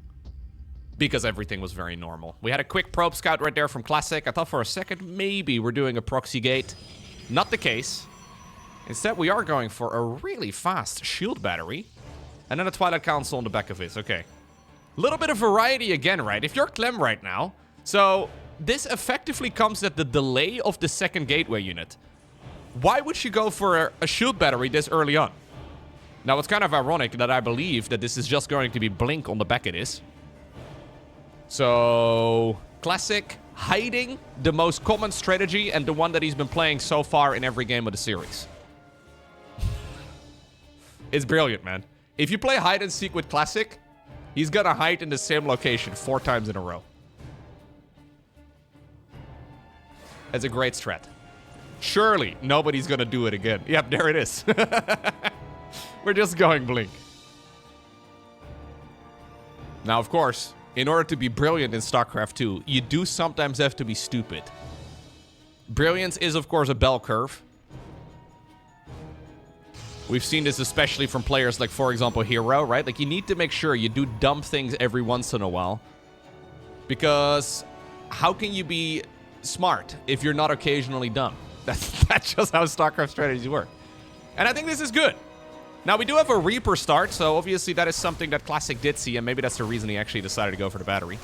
because everything was very normal. We had a quick probe scout right there from Classic. I thought for a second maybe we're doing a proxy gate. Not the case. Instead, we are going for a really fast shield battery. And then a Twilight Council on the back of it. Okay. A little bit of variety again, right? If you're Clem right now. So, this effectively comes at the delay of the second gateway unit. Why would you go for a shield battery this early on? Now, it's kind of ironic that I believe that this is just going to be Blink on the back of this. So, Classic hiding the most common strategy and the one that he's been playing so far in every game of the series. It's brilliant, man. If you play hide and seek with Classic, he's gonna hide in the same location 4 times in a row. It's a great strat. Surely nobody's gonna do it again. Yep, there it is. We're just going Blink. Now, of course, in order to be brilliant in StarCraft 2, you do sometimes have to be stupid. Brilliance is, of course, a bell curve. We've seen this especially from players like, for example, Hero, right? Like, you need to make sure you do dumb things every once in a while. Because how can you be smart if you're not occasionally dumb? That's just how StarCraft strategies work. And I think this is good. Now, we do have a Reaper start, so obviously that is something that Classic did see, and maybe that's the reason he actually decided to go for the battery.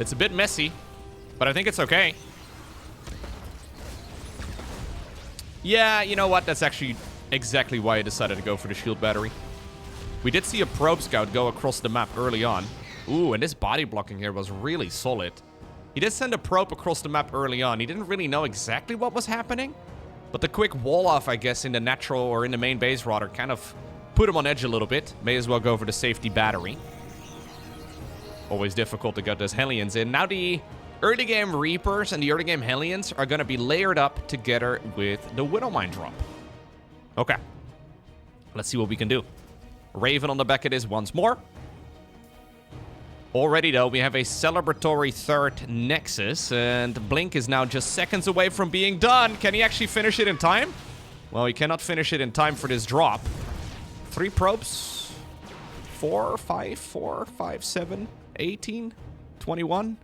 It's a bit messy, but I think it's okay. Yeah, you know what? That's actually exactly why I decided to go for the shield battery. We did see a probe scout go across the map early on. Ooh, and this body blocking here was really solid. He did send a probe across the map early on. He didn't really know exactly what was happening. But the quick wall off, I guess, in the natural or in the main base rather, kind of put him on edge a little bit. May as well go for the safety battery. Always difficult to get those Hellions in. Now the early game Reapers and the early game Hellions are going to be layered up together with the Widowmine drop. Okay. Let's see what we can do. Raven on the back of this once more. Already, though, we have a celebratory third Nexus, and Blink is now just seconds away from being done. Can he actually finish it in time? Well, he cannot finish it in time for this drop. 3 probes. 4, 5, 7, 18, 21.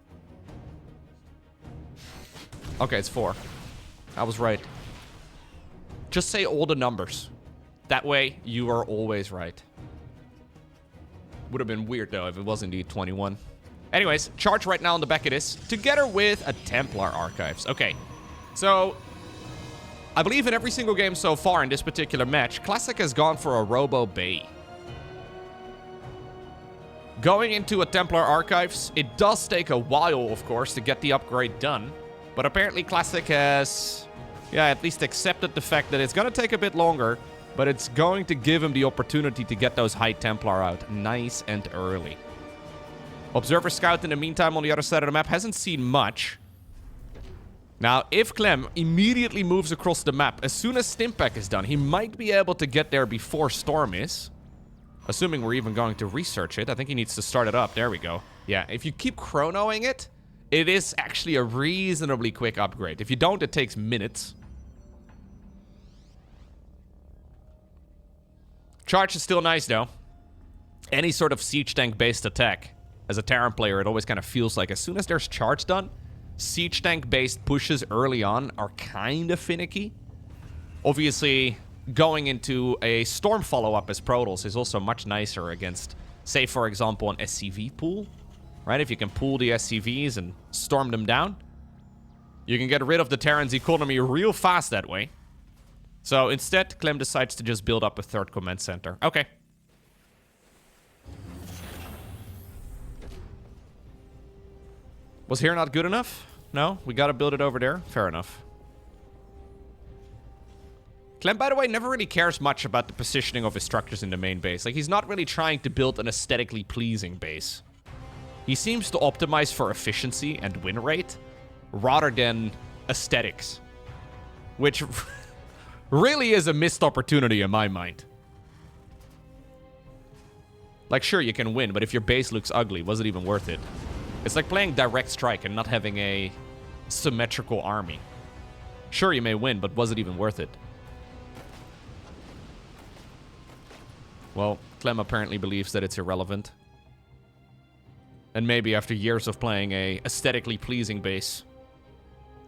Okay, it's 4. I was right. Just say all the numbers. That way, you are always right. Would have been weird, though, if it was indeed 21. Anyways, charge right now on the back of this, together with a Templar Archives. Okay, so I believe in every single game so far in this particular match, Classic has gone for a Robo Bay. Going into a Templar Archives, it does take a while, of course, to get the upgrade done. But apparently Classic has, yeah, at least accepted the fact that it's going to take a bit longer, but it's going to give him the opportunity to get those High Templar out nice and early. Observer Scout, in the meantime, on the other side of the map, hasn't seen much. Now, if Clem immediately moves across the map, as soon as Stimpack is done, he might be able to get there before Storm is. Assuming we're even going to research it. I think he needs to start it up. There we go. Yeah, if you keep chronoing it, it is actually a reasonably quick upgrade. If you don't, it takes minutes. Charge is still nice, though. Any sort of siege tank-based attack, as a Terran player, it always kind of feels like as soon as there's charge done, siege tank-based pushes early on are kind of finicky. Obviously, going into a Storm follow-up as Protoss is also much nicer against, say, for example, an SCV pool. Right? If you can pool the SCVs and storm them down, you can get rid of the Terran's economy real fast that way. So instead, Clem decides to just build up a third command center. Okay. Was here not good enough? No? We gotta build it over there? Fair enough. Clem, by the way, never really cares much about the positioning of his structures in the main base. Like, he's not really trying to build an aesthetically pleasing base. He seems to optimize for efficiency and win rate rather than aesthetics. Which really is a missed opportunity in my mind. Like, sure, you can win, but if your base looks ugly, was it even worth it? It's like playing direct strike and not having a symmetrical army. Sure, you may win, but was it even worth it? Well, Clem apparently believes that it's irrelevant. And maybe after years of playing a aesthetically pleasing base,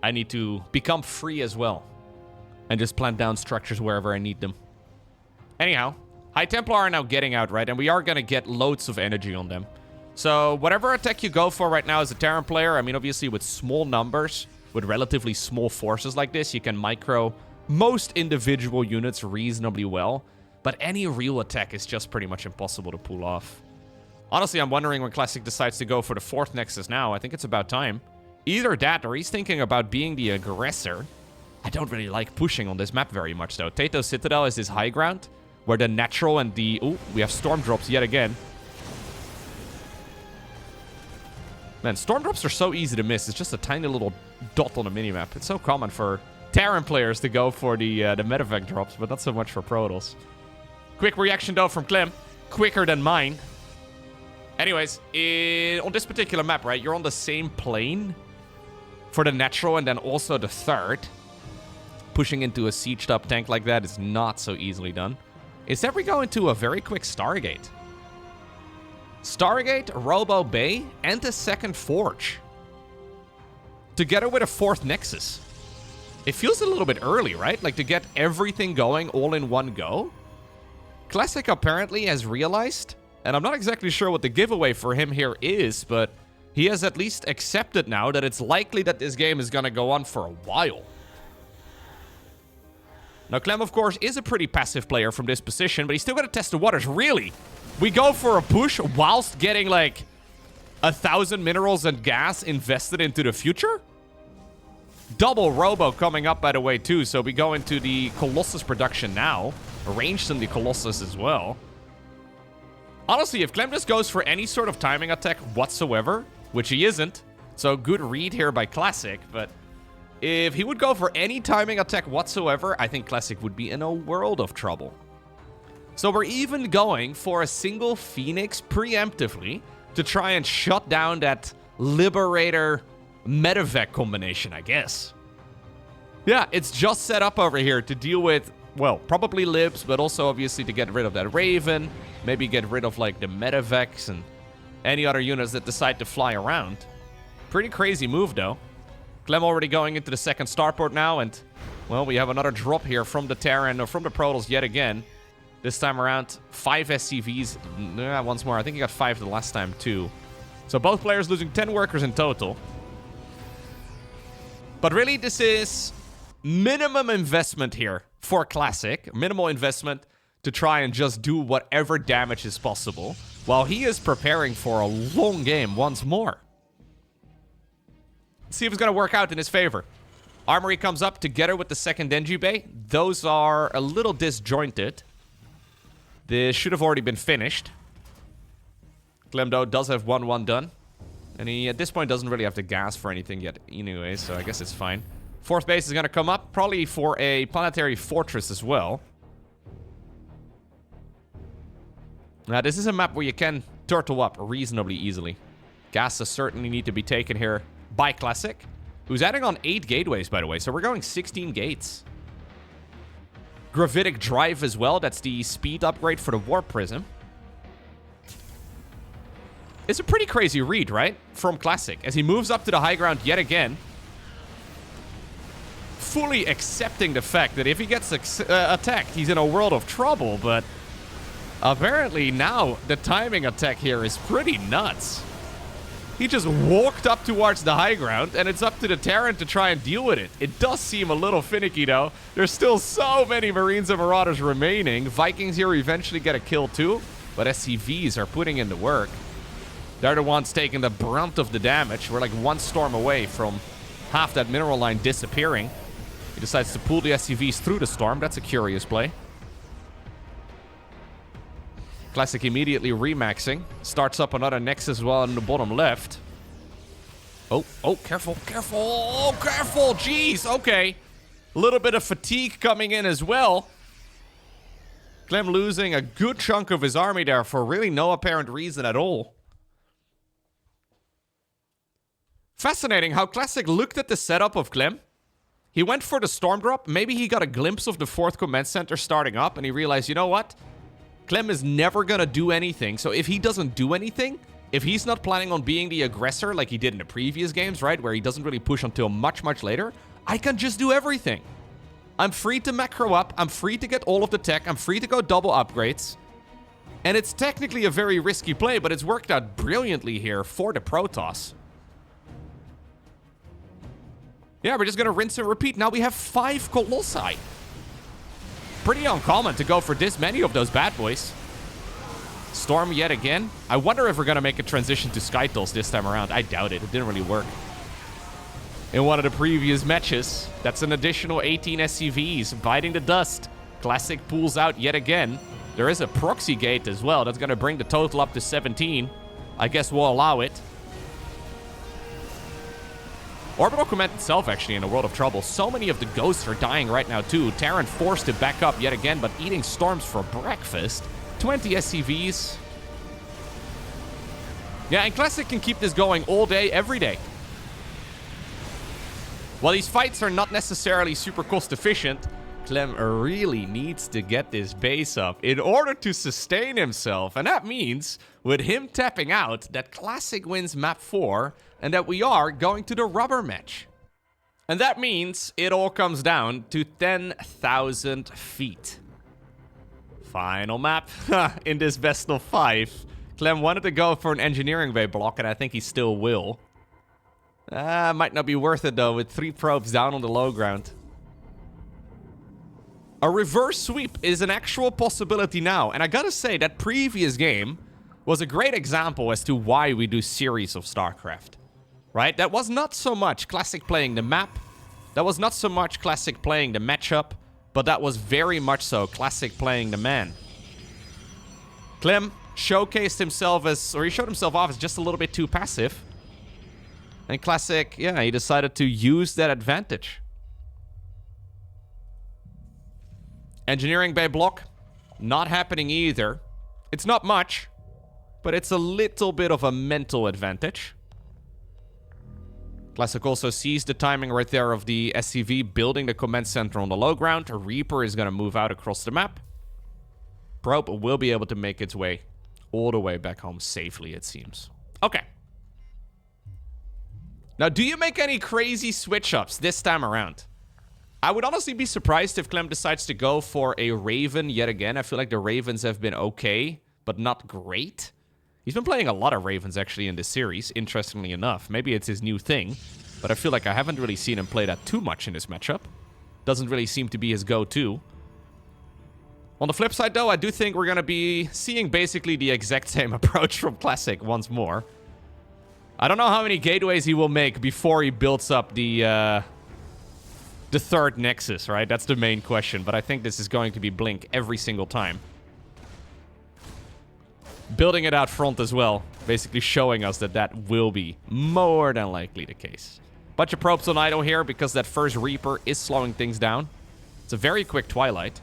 I need to become free as well. And just plant down structures wherever I need them. Anyhow, High Templar are now getting out, right? And we are going to get loads of energy on them. So whatever attack you go for right now as a Terran player, I mean, obviously with small numbers, with relatively small forces like this, you can micro most individual units reasonably well. But any real attack is just pretty much impossible to pull off. Honestly, I'm wondering when Classic decides to go for the 4th Nexus now. I think it's about time. Either that, or he's thinking about being the aggressor. I don't really like pushing on this map very much, though. Tato Citadel is this high ground, where the natural and the... Ooh, we have storm drops yet again. Man, storm drops are so easy to miss. It's just a tiny little dot on the minimap. It's so common for Terran players to go for the medevac drops, but not so much for Protoss. Quick reaction, though, from Clem. Quicker than mine. Anyways, on this particular map, right, you're on the same plane for the natural and then also the 3rd. Pushing into a sieged-up tank like that is not so easily done. Instead, we go into a very quick Stargate. Stargate, Robo Bay, and a 2nd Forge. Together with a 4th Nexus. It feels a little bit early, right? Like, to get everything going all in one go. Classic apparently has realized, and I'm not exactly sure what the giveaway for him here is, but he has at least accepted now that it's likely that this game is going to go on for a while. Now, Clem, of course, is a pretty passive player from this position, but he's still going to test the waters. Really? We go for a push whilst getting, like, 1,000 minerals and gas invested into the future? Double Robo coming up, by the way, too. So we go into the Colossus production now. Ranged in the Colossus as well. Honestly, if Clem just goes for any sort of timing attack whatsoever, which he isn't, so good read here by Classic, but if he would go for any timing attack whatsoever, I think Classic would be in a world of trouble. So we're even going for a single Phoenix preemptively to try and shut down that Liberator medevac combination, I guess. Yeah, it's just set up over here to deal with, well, probably Libs, but also obviously to get rid of that Raven, maybe get rid of like the medevacs and any other units that decide to fly around. Pretty crazy move, though. Clem already going into the 2nd starport now, and, well, we have another drop here from the Terran, or from the Protoss yet again. This time around, 5 SCVs. Once more. I think he got 5 the last time, too. So both players losing 10 workers in total. But really, this is minimum investment here for Classic. Minimal investment to try and just do whatever damage is possible, while he is preparing for a long game once more. See if it's going to work out in his favor. Armory comes up together with the second Denji Bay. Those are a little disjointed. This should have already been finished. Clem, though, does have 1-1 done. And he, at this point, doesn't really have the gas for anything yet anyway, so I guess it's fine. Fourth base is going to come up, probably for a planetary fortress as well. Now, this is a map where you can turtle up reasonably easily. Gases certainly need to be taken here by Classic, who's adding on 8 gateways, by the way, so we're going 16 gates. Gravitic Drive as well, that's the speed upgrade for the Warp Prism. It's a pretty crazy read, right? From Classic, as he moves up to the high ground yet again. Fully accepting the fact that if he gets attacked, he's in a world of trouble, but apparently now the timing attack here is pretty nuts. He just walked up towards the high ground, and it's up to the Terran to try and deal with it. It does seem a little finicky, though. There's still so many Marines and Marauders remaining. Vikings here eventually get a kill, too, but SCVs are putting in the work. They're the ones taking the brunt of the damage. We're like 1 storm away from half that mineral line disappearing. He decides to pull the SCVs through the storm. That's a curious play. Classic immediately remaxing. Starts up another Nexus as well in the bottom left. Oh, careful, careful. Oh, careful. Jeez, okay. A little bit of fatigue coming in as well. Clem losing a good chunk of his army there for really no apparent reason at all. Fascinating how Classic looked at the setup of Clem. He went for the storm drop. Maybe he got a glimpse of the 4th command center starting up, and he realized, you know what? Clem is never gonna do anything, so if he doesn't do anything, if he's not planning on being the aggressor like he did in the previous games, right, where he doesn't really push until much, much later, I can just do everything. I'm free to macro up, I'm free to get all of the tech, I'm free to go double upgrades. And it's technically a very risky play, but it's worked out brilliantly here for the Protoss. Yeah, we're just gonna rinse and repeat. Now we have 5 Colossi. Pretty uncommon to go for this many of those bad boys. Storm yet again. I wonder if we're gonna make a transition to Skytools this time around. I doubt it. It didn't really work in one of the previous matches. That's an additional 18 SCVs biting the dust. Classic pulls out yet again. There is a proxy gate as well. That's gonna bring the total up to 17. I guess we'll allow it. Orbital Command itself actually in a world of trouble. So many of the ghosts are dying right now too. Terran forced to back up yet again, but eating storms for breakfast. 20 SCVs. Yeah, and Classic can keep this going all day, every day. While these fights are not necessarily super cost efficient, Clem really needs to get this base up in order to sustain himself. And that means, with him tapping out, that Classic wins map 4 and that we are going to the rubber match. And that means it all comes down to 10,000 feet. Final map in this best of 5. Clem wanted to go for an engineering bay block, and I think he still will. Might not be worth it, though, with 3 probes down on the low ground. A reverse sweep is an actual possibility now, and I gotta say, that previous game was a great example as to why we do series of StarCraft. Right? That was not so much Classic playing the map, that was not so much Classic playing the matchup, but that was very much so Classic playing the man. Clem showcased himself as, or he showed himself off as just a little bit too passive. And Classic, yeah, he decided to use that advantage. Engineering bay block, not happening either. It's not much, but it's a little bit of a mental advantage. Classic also sees the timing right there of the SCV building the command center on the low ground. A Reaper is going to move out across the map. Probe will be able to make its way all the way back home safely, it seems. Okay. Now, do you make any crazy switch-ups this time around? I would honestly be surprised if Clem decides to go for a Raven yet again. I feel like the Ravens have been okay, but not great. He's been playing a lot of Ravens, actually, in this series, interestingly enough. Maybe it's his new thing, but I feel like I haven't really seen him play that too much in this matchup. Doesn't really seem to be his go-to. On the flip side, though, I do think we're going to be seeing basically the exact same approach from Classic once more. I don't know how many gateways he will make before he builds up the third Nexus, right? That's the main question. But I think this is going to be Blink every single time. Building it out front as well. Basically showing us that that will be more than likely the case. Bunch of probes on idle here because that first Reaper is slowing things down. It's a very quick Twilight.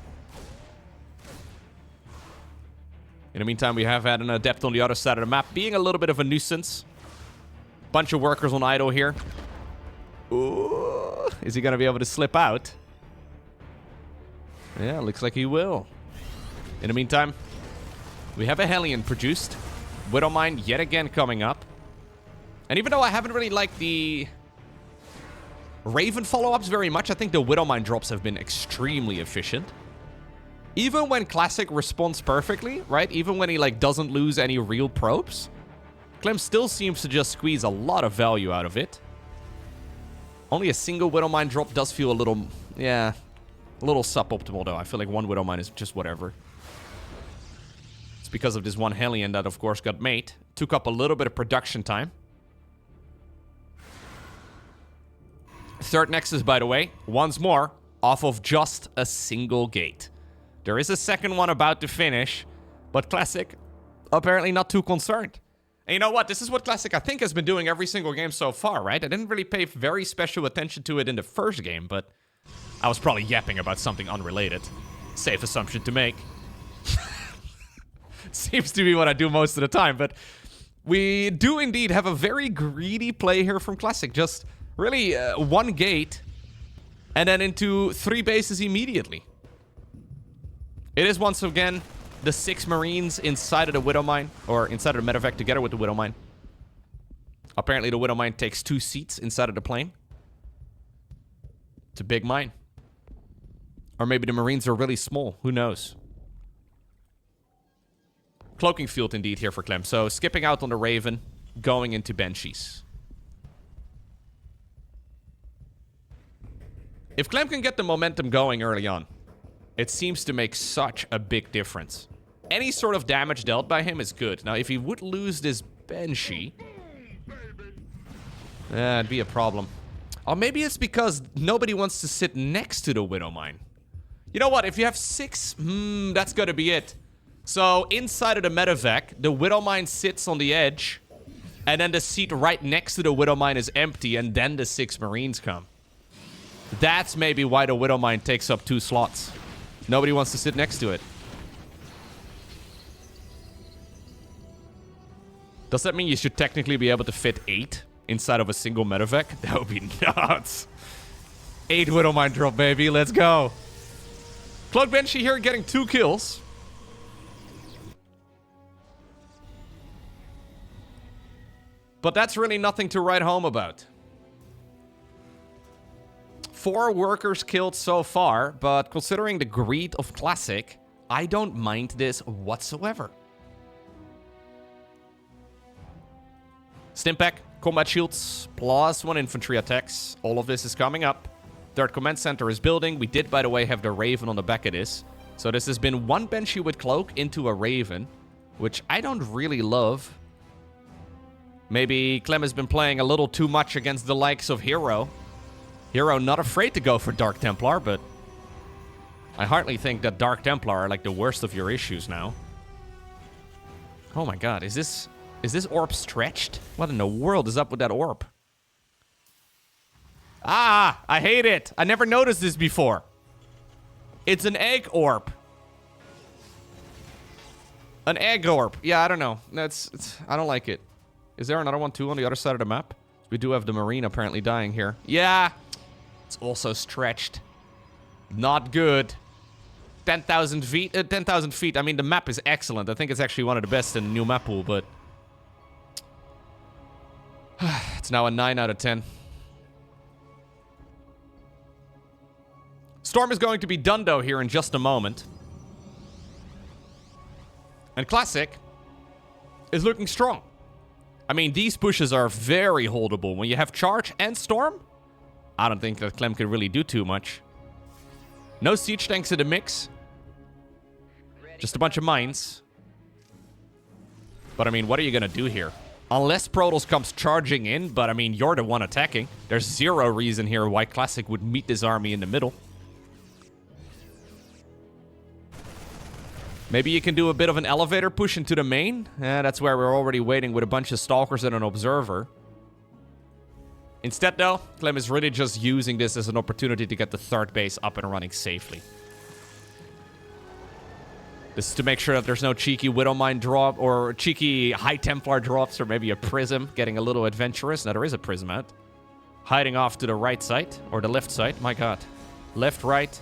In the meantime, we have had an Adept on the other side of the map, being a little bit of a nuisance. Bunch of workers on idle here. Ooh, is he going to be able to slip out? Yeah, looks like he will. In the meantime, we have a Hellion produced. Widowmine yet again coming up. And even though I haven't really liked the Raven follow-ups very much, I think the Widowmine drops have been extremely efficient. Even when Classic responds perfectly, right? Even when he, like, doesn't lose any real probes, Clem still seems to just squeeze a lot of value out of it. Only a single Widowmine drop does feel a little, yeah, a little suboptimal, though. I feel like one Widowmine is just whatever. It's because of this one Hellion that, of course, got made. Took up a little bit of production time. Third Nexus, by the way, once more, off of just a single gate. There is a second one about to finish, but Classic apparently not too concerned. And you know what? This is what Classic, I think, has been doing every single game so far, right? I didn't really pay very special attention to it in the first game, but I was probably yapping about something unrelated. Safe assumption to make. Seems to be what I do most of the time, but we do indeed have a very greedy play here from Classic. Just really one gate and then into 3 bases immediately. It is once again the 6 Marines inside of the Widowmine, or inside of the medevac together with the Widowmine. Apparently the Widowmine takes 2 seats inside of the plane. It's a big mine. Or maybe the Marines are really small. Who knows? Cloaking field indeed here for Clem. So skipping out on the Raven, going into Banshees. If Clem can get the momentum going early on, it seems to make such a big difference. Any sort of damage dealt by him is good. Now, if he would lose this Banshee, it'd be a problem. Or maybe it's because nobody wants to sit next to the Widowmine. You know what? If you have 6, that's gonna be it. So, inside of the medevac, the Widowmine sits on the edge, and then the seat right next to the Widowmine is empty, and then the 6 Marines come. That's maybe why the Widowmine takes up 2 slots. Nobody wants to sit next to it. Does that mean you should technically be able to fit 8 inside of a single medevac? That would be nuts. 8 Widowmine drop, baby. Let's go. Cloak Banshee here getting 2 kills. But that's really nothing to write home about. 4 workers killed so far, but considering the greed of Classic, I don't mind this whatsoever. Stimpack, combat shields, +1 infantry attacks. All of this is coming up. Third command center is building. We did, by the way, have the Raven on the back of this. So this has been 1 Banshee with Cloak into a Raven, which I don't really love. Maybe Clem has been playing a little too much against the likes of Hero. Hero not afraid to go for Dark Templar, but I hardly think that Dark Templar are like the worst of your issues now. Oh my god, is this orb stretched? What in the world is up with that orb? Ah, I hate it. I never noticed this before. It's an egg orb. An egg orb. Yeah, I don't know. I don't like it. Is there another one too on the other side of the map? We do have the Marine apparently dying here. Yeah. It's also stretched. Not good. 10,000 feet. 10,000 feet. I mean, the map is excellent. I think it's actually one of the best in the new map pool, but it's now a 9 out of 10. Storm is going to be done, though, here in just a moment. And Classic is looking strong. I mean, these pushes are very holdable. When you have Charge and Storm, I don't think that Clem can really do too much. No siege tanks in the mix. Just a bunch of mines. But I mean, what are you gonna do here? Unless Protoss comes charging in, but I mean, you're the one attacking. There's zero reason here why Classic would meet this army in the middle. Maybe you can do a bit of an elevator push into the main. That's where we're already waiting with a bunch of Stalkers and an Observer. Instead, though, Clem is really just using this as an opportunity to get the third base up and running safely. This is to make sure that there's no cheeky Widowmine drop or cheeky High Templar drops or maybe a Prism getting a little adventurous. Now, there is a Prism out. Hiding off to the right side or the left side. My god. Left, right.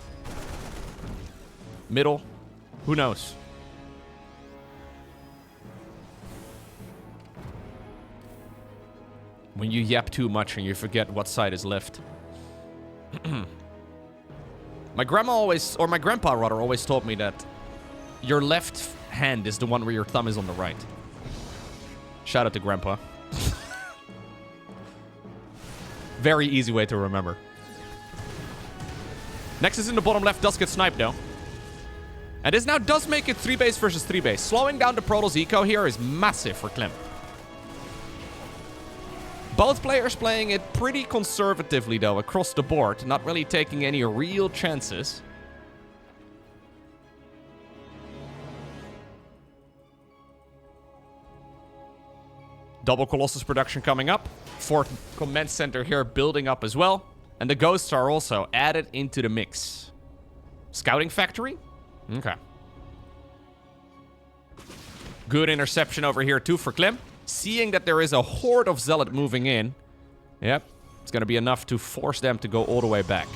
Middle. Who knows? When you yap too much and you forget what side is left. My grandma always, or my grandpa rather, always told me that your left hand is the one where your thumb is on the right. Shout out to grandpa. Very easy way to remember. Nexus in the bottom left does get sniped though. And this now does make it 3 base versus 3 base. Slowing down the Protoss eco here is massive for Clem. Both players playing it pretty conservatively, though, across the board. Not really taking any real chances. Double Colossus production coming up. 4th command center here building up as well. And the Ghosts are also added into the mix. Scouting factory? Okay. Good interception over here, too, for Clem. Seeing that there is a horde of Zealot moving in. Yep. It's going to be enough to force them to go all the way back.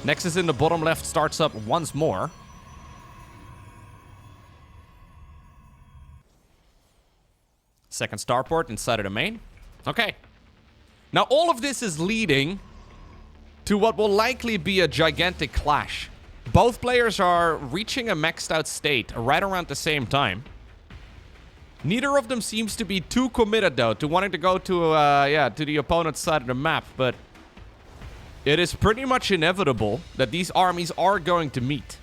Nexus in the bottom left starts up once more. Second starport inside of the main. Okay. Now, all of this is leading to what will likely be a gigantic clash. Both players are reaching a maxed out state right around the same time. Neither of them seems to be too committed, though, to wanting to go to, to the opponent's side of the map. But it is pretty much inevitable that these armies are going to meet.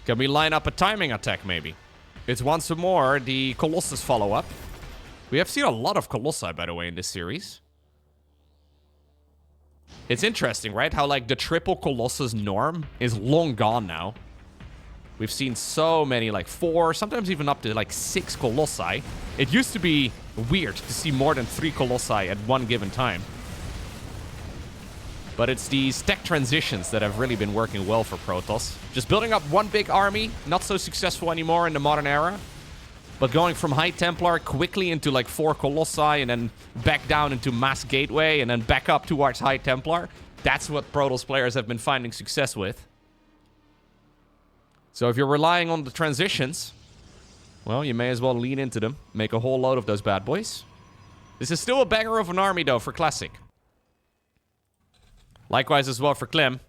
Can we line up a timing attack, maybe? It's once more the Colossus follow-up. We have seen a lot of Colossi, by the way, in this series. It's interesting, right? How, like, the triple Colossus norm is long gone now. We've seen so many, like, 4, sometimes even up to, like, 6 Colossi. It used to be weird to see more than 3 Colossi at one given time. But it's these tech transitions that have really been working well for Protoss. Just building up one big army, not so successful anymore in the modern era. But going from High Templar quickly into like 4 Colossi and then back down into Mass Gateway and then back up towards High Templar. That's what Protoss players have been finding success with. So if you're relying on the transitions, well, you may as well lean into them. Make a whole load of those bad boys. This is still a banger of an army though for Classic. Likewise as well for Clem.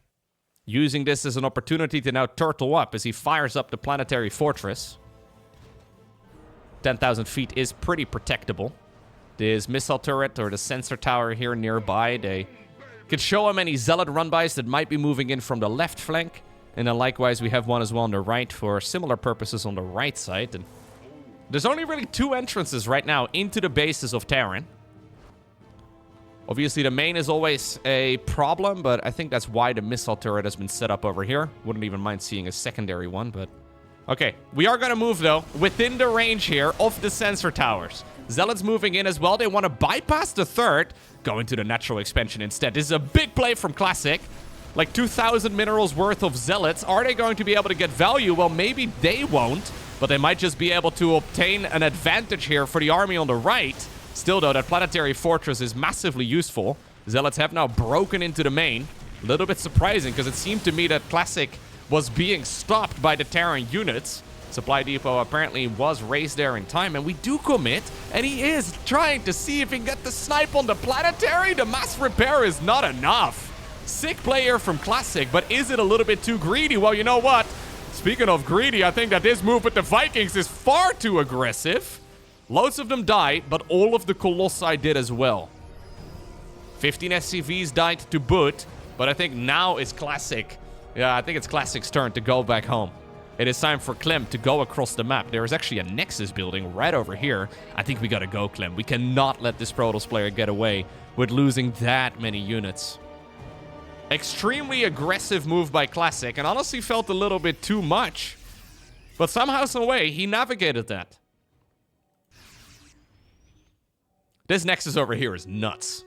Using this as an opportunity to now turtle up as he fires up the Planetary Fortress. 10,000 feet is pretty protectable. This missile turret or the sensor tower here nearby, they could show him any Zealot run-bys that might be moving in from the left flank. And then likewise, we have one as well on the right for similar purposes on the right side. And there's only really 2 entrances right now into the bases of Terran. Obviously, the main is always a problem, but I think that's why the missile turret has been set up over here. Wouldn't even mind seeing a secondary one, but... Okay, we are going to move, though, within the range here of the sensor towers. Zealots moving in as well. They want to bypass the third, go into the natural expansion instead. This is a big play from Classic. Like 2,000 minerals worth of Zealots. Are they going to be able to get value? Well, maybe they won't, but they might just be able to obtain an advantage here for the army on the right. Still, though, that Planetary Fortress is massively useful. Zealots have now broken into the main. A little bit surprising, because it seemed to me that Classic was being stopped by the Terran units. Supply depot apparently was raised there in time, and we do commit, and he is trying to see if he can get the snipe on the Planetary. The mass repair is not enough. Sick player from Classic, but is it a little bit too greedy? Well, you know what? Speaking of greedy, I think that this move with the Vikings is far too aggressive. Loads of them died, but all of the Colossi did as well. 15 SCVs died to boot, but I think now is Classic. Yeah, I think it's Classic's turn to go back home. It is time for Clem to go across the map. There is actually a Nexus building right over here. I think we gotta go, Clem. We cannot let this Protoss player get away with losing that many units. Extremely aggressive move by Classic, and honestly felt a little bit too much. But somehow, some way, he navigated that. This Nexus over here is nuts.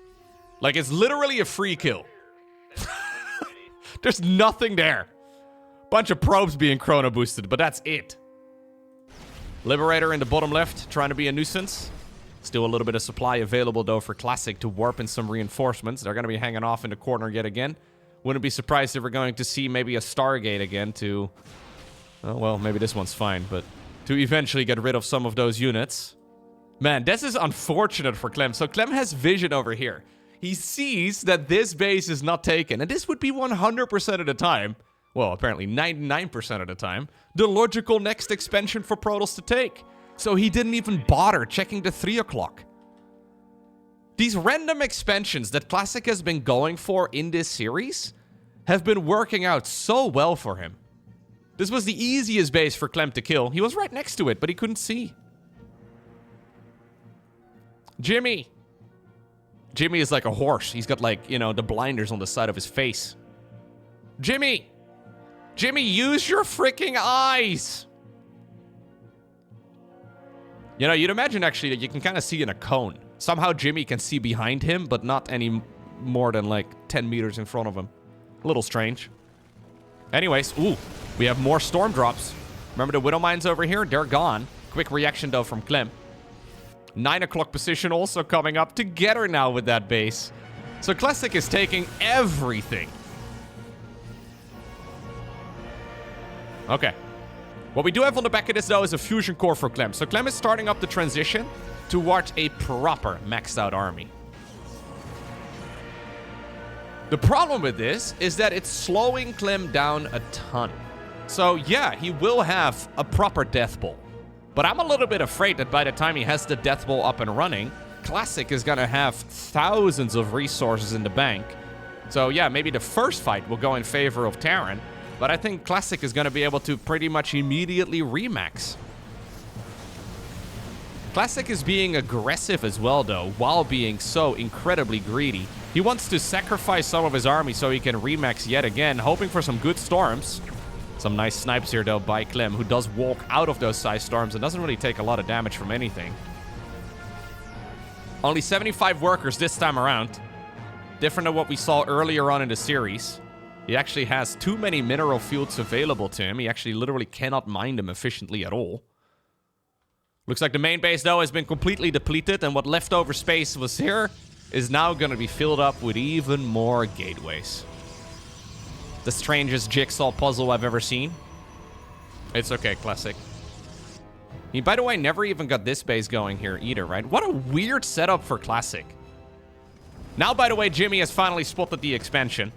Like, it's literally a free kill. There's nothing there. Bunch of probes being chrono boosted, but that's it. Liberator in the bottom left, trying to be a nuisance. Still a little bit of supply available, though, for Classic to warp in some reinforcements. They're going to be hanging off in the corner yet again. Wouldn't be surprised if we're going to see maybe a Stargate again to... Oh, well, maybe this one's fine, but to eventually get rid of some of those units. Man, this is unfortunate for Clem. So Clem has vision over here. He sees that this base is not taken, and this would be 100% of the time, well, apparently 99% of the time, the logical next expansion for Protoss to take. So he didn't even bother checking the 3 o'clock. These random expansions that Classic has been going for in this series have been working out so well for him. This was the easiest base for Clem to kill. He was right next to it, but he couldn't see. Jimmy. Jimmy is like a horse. He's got, like, you know, the blinders on the side of his face. Jimmy! Jimmy, use your freaking eyes! You know, you'd imagine, actually, that you can kind of see in a cone. Somehow Jimmy can see behind him, but not any more than, like, 10 meters in front of him. A little strange. Anyways, ooh, we have more storm drops. Remember the Widow Mines over here? They're gone. Quick reaction, though, from Clem. 9 o'clock position also coming up together now with that base. So Classic is taking everything. Okay. What we do have on the back of this, though, is a fusion core for Clem. So Clem is starting up the transition towards a proper maxed out army. The problem with this is that it's slowing Clem down a ton. So yeah, he will have a proper death bowl. But I'm a little bit afraid that by the time he has the death bowl up and running, Classic is gonna have thousands of resources in the bank. So yeah, maybe the first fight will go in favor of Terran. But I think Classic is going to be able to pretty much immediately remax. Classic is being aggressive as well, though, while being so incredibly greedy. He wants to sacrifice some of his army so he can remax yet again, hoping for some good storms. Some nice snipes here, though, by Clem, who does walk out of those size storms and doesn't really take a lot of damage from anything. Only 75 workers this time around. Different than what we saw earlier on in the series. He actually has too many mineral fields available to him. He actually literally cannot mine them efficiently at all. Looks like the main base, though, has been completely depleted, and what leftover space was here is now going to be filled up with even more gateways. The strangest jigsaw puzzle I've ever seen. It's okay, Classic. He, by the way, never even got this base going here either, right? What a weird setup for Classic. Now, by the way, Jimmy has finally spotted the expansion.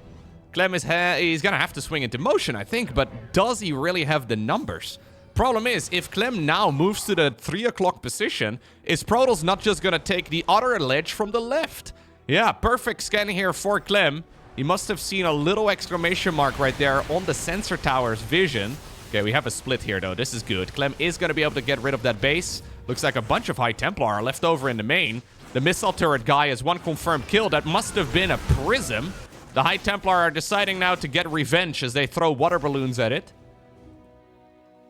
Clem is he's gonna have to swing into motion, I think, but does he really have the numbers? Problem is, if Clem now moves to the 3 o'clock position, is Protoss not just gonna take the other ledge from the left? Yeah, perfect scan here for Clem. He must have seen a little exclamation mark right there on the sensor tower's vision. Okay, we have a split here, though. This is good. Clem is gonna be able to get rid of that base. Looks like a bunch of High Templar are left over in the main. The missile turret guy has one confirmed kill. That must have been a prism. The High Templar are deciding now to get revenge as they throw water balloons at it.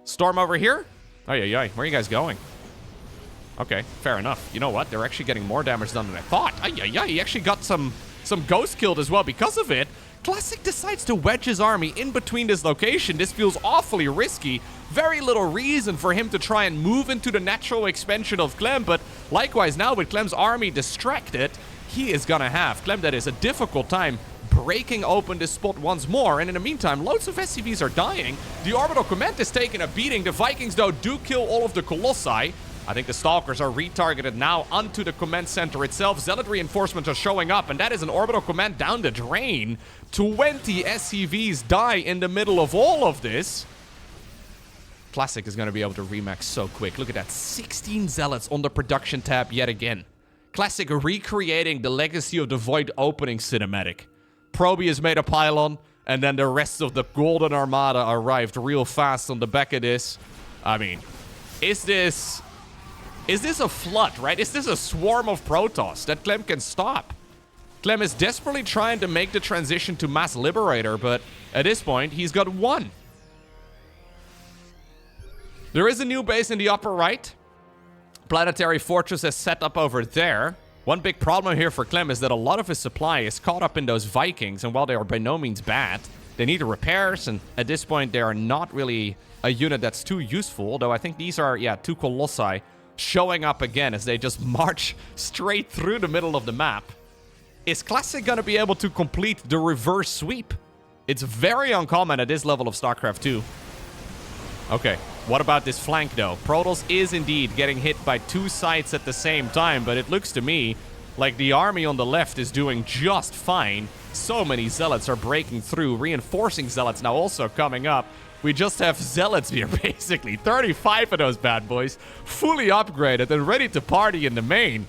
Storm over here? Ay. Where are you guys going? Okay, fair enough. You know what? They're actually getting more damage done than I thought. Ay. He actually got some ghosts killed as well because of it. Classic decides to wedge his army in between this location. This feels awfully risky. Very little reason for him to try and move into the natural expansion of Clem, but likewise now with Clem's army distracted, he is gonna have, Clem, that is a difficult time breaking open this spot once more, and in the meantime, loads of SCVs are dying. The orbital command is taking a beating. The Vikings, though, do kill all of the Colossi. I think the Stalkers are retargeted now onto the command center itself. Zealot reinforcements are showing up, and that is an orbital command down the drain. 20 SCVs die in the middle of all of this. Classic is going to be able to remax so quick. Look at that, 16 Zealots on the production tab yet again. Classic recreating the Legacy of the Void opening cinematic. Proby has made a pylon. And then the rest of the Golden Armada arrived real fast on the back of this. I mean, is this a flood, right? Is this a swarm of Protoss that Clem can stop? Clem is desperately trying to make the transition to Mass Liberator, but at this point, he's got one. There is a new base in the upper right. Planetary Fortress is set up over there. One big problem here for Clem is that a lot of his supply is caught up in those Vikings, and while they are by no means bad, they need repairs, and at this point, they are not really a unit that's too useful, though I think these are, yeah, two Colossi showing up again as they just march straight through the middle of the map. Is Classic gonna be able to complete the reverse sweep? It's very uncommon at this level of StarCraft 2. Okay, what about this flank though? Protoss is indeed getting hit by two sites at the same time, but it looks to me like the army on the left is doing just fine. So many Zealots are breaking through, reinforcing Zealots now also coming up. We just have Zealots here, basically. 35 of those bad boys, fully upgraded and ready to party in the main.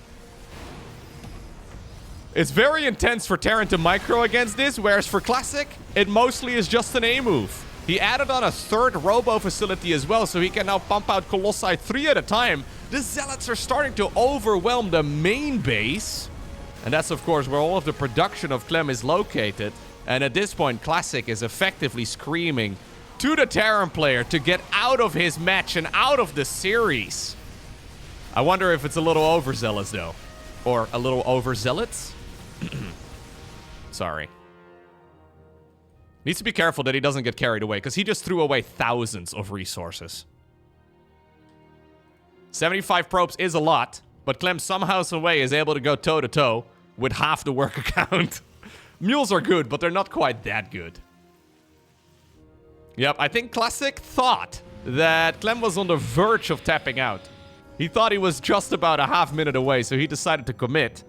It's very intense for Terran to micro against this, whereas for Classic, it mostly is just an A move. He added on a third robo facility as well, so he can now pump out Colossi 3 at a time. The Zealots are starting to overwhelm the main base. And that's, of course, where all of the production of Clem is located. And at this point, Classic is effectively screaming to the Terran player to get out of his match and out of the series. I wonder if it's a little overzealous, though. Or a little overzealots? Sorry. Needs to be careful that he doesn't get carried away, because he just threw away thousands of resources. 75 probes is a lot, but Clem somehow, some way is able to go toe-to-toe with half the worker count. Mules are good, but they're not quite that good. Yep, I think Classic thought that Clem was on the verge of tapping out. He thought he was just about a half minute away, so he decided to commit.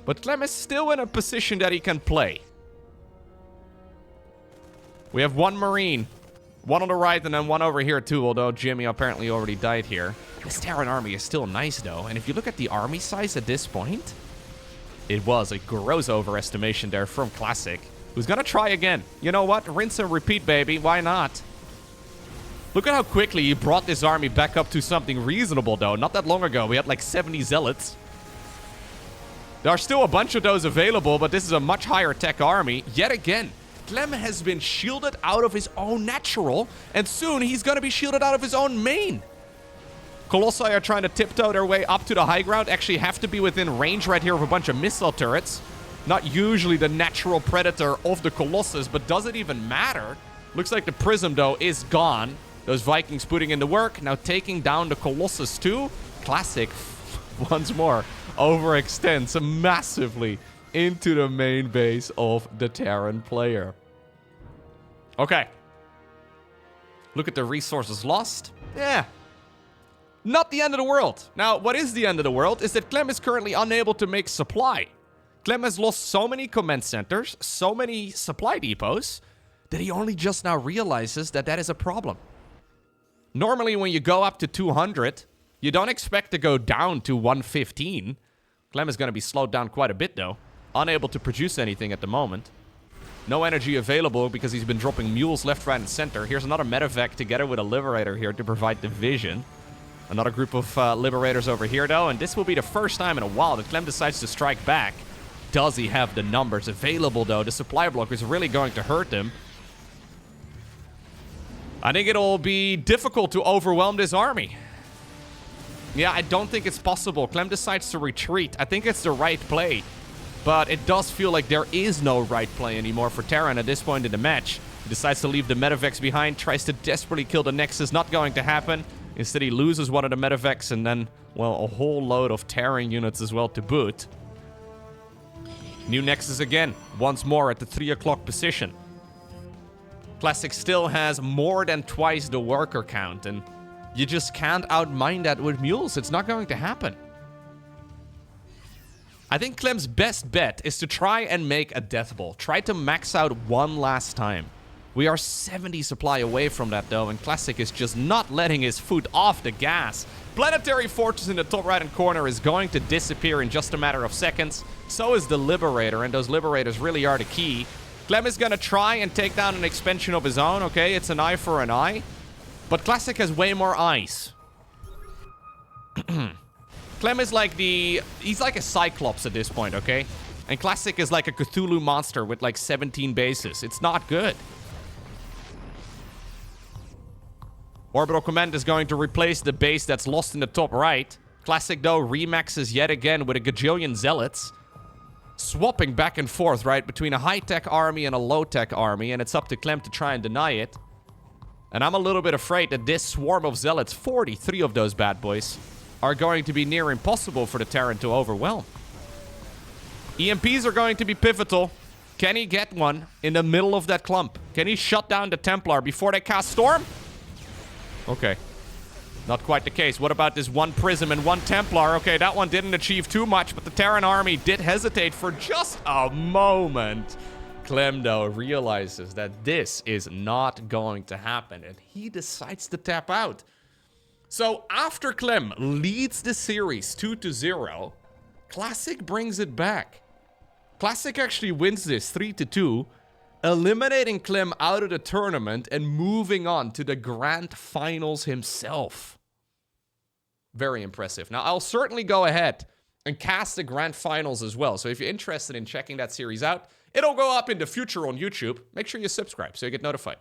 But Clem is still in a position that he can play. We have one Marine. One on the right and then one over here too, although Jimmy apparently already died here. This Terran army is still nice though, and if you look at the army size at this point, it was a gross overestimation there from Classic, who's gonna try again. You know what? Rinse and repeat, baby. Why not? Look at how quickly he brought this army back up to something reasonable though. Not that long ago, we had like 70 Zealots. There are still a bunch of those available, but this is a much higher tech army. Yet again, Clem has been shielded out of his own natural, and soon he's going to be shielded out of his own main. Colossi are trying to tiptoe their way up to the high ground, actually have to be within range right here of a bunch of missile turrets. Not usually the natural predator of the Colossus, but does it even matter? Looks like the Prism, though, is gone. Those Vikings putting in the work, now taking down the Colossus too. Classic, once more, overextends massively into the main base of the Terran player. Okay. Look at the resources lost. Yeah. Not the end of the world. Now, what is the end of the world is that Clem is currently unable to make supply. Clem has lost so many command centers, so many supply depots, that he only just now realizes that that is a problem. Normally, when you go up to 200, you don't expect to go down to 115. Clem is going to be slowed down quite a bit, though. Unable to produce anything at the moment. No energy available because he's been dropping mules left, right, and center. Here's another medevac together with a liberator here to provide division. Another group of liberators over here, though, and this will be the first time in a while that Clem decides to strike back. Does he have the numbers available, though? The supply block is really going to hurt him. I think it'll be difficult to overwhelm this army. Yeah, I don't think it's possible. Clem decides to retreat. I think it's the right play. But it does feel like there is no right play anymore for Terran at this point in the match. He decides to leave the medevacs behind, tries to desperately kill the Nexus. Not going to happen. Instead, he loses one of the medevacs and then, well, a whole load of Terran units as well to boot. New Nexus again, once more at the 3 o'clock position. Classic still has more than twice the worker count, and you just can't outmine that with mules. It's not going to happen. I think Clem's best bet is to try and make a death ball. Try to max out one last time. We are 70 supply away from that, though, and Classic is just not letting his foot off the gas. Planetary Fortress in the top right-hand corner is going to disappear in just a matter of seconds. So is the Liberator, and those Liberators really are the key. Clem is gonna try and take down an expansion of his own. Okay, it's an eye for an eye. But Classic has way more eyes. Clem is like he's like a Cyclops at this point, okay? And Classic is like a Cthulhu monster with like 17 bases. It's not good. Orbital Command is going to replace the base that's lost in the top right. Classic, though, remaxes yet again with a gajillion Zealots. Swapping back and forth, right, between a high-tech army and a low-tech army. And it's up to Clem to try and deny it. And I'm a little bit afraid that this swarm of Zealots, 43 of those bad boys, are going to be near impossible for the Terran to overwhelm. EMPs are going to be pivotal. Can he get one in the middle of that clump? Can he shut down the Templar before they cast Storm? Okay. Not quite the case. What about this one Prism and one Templar? Okay, that one didn't achieve too much, but the Terran army did hesitate for just a moment. Clem, though, realizes that this is not going to happen, and he decides to tap out. So, after Clem leads the series 2-0, Classic brings it back. Classic actually wins this 3-2, eliminating Clem out of the tournament and moving on to the grand finals himself. Very impressive. Now, I'll certainly go ahead and cast the grand finals as well. So if you're interested in checking that series out, it'll go up in the future on YouTube. Make sure you subscribe so you get notified.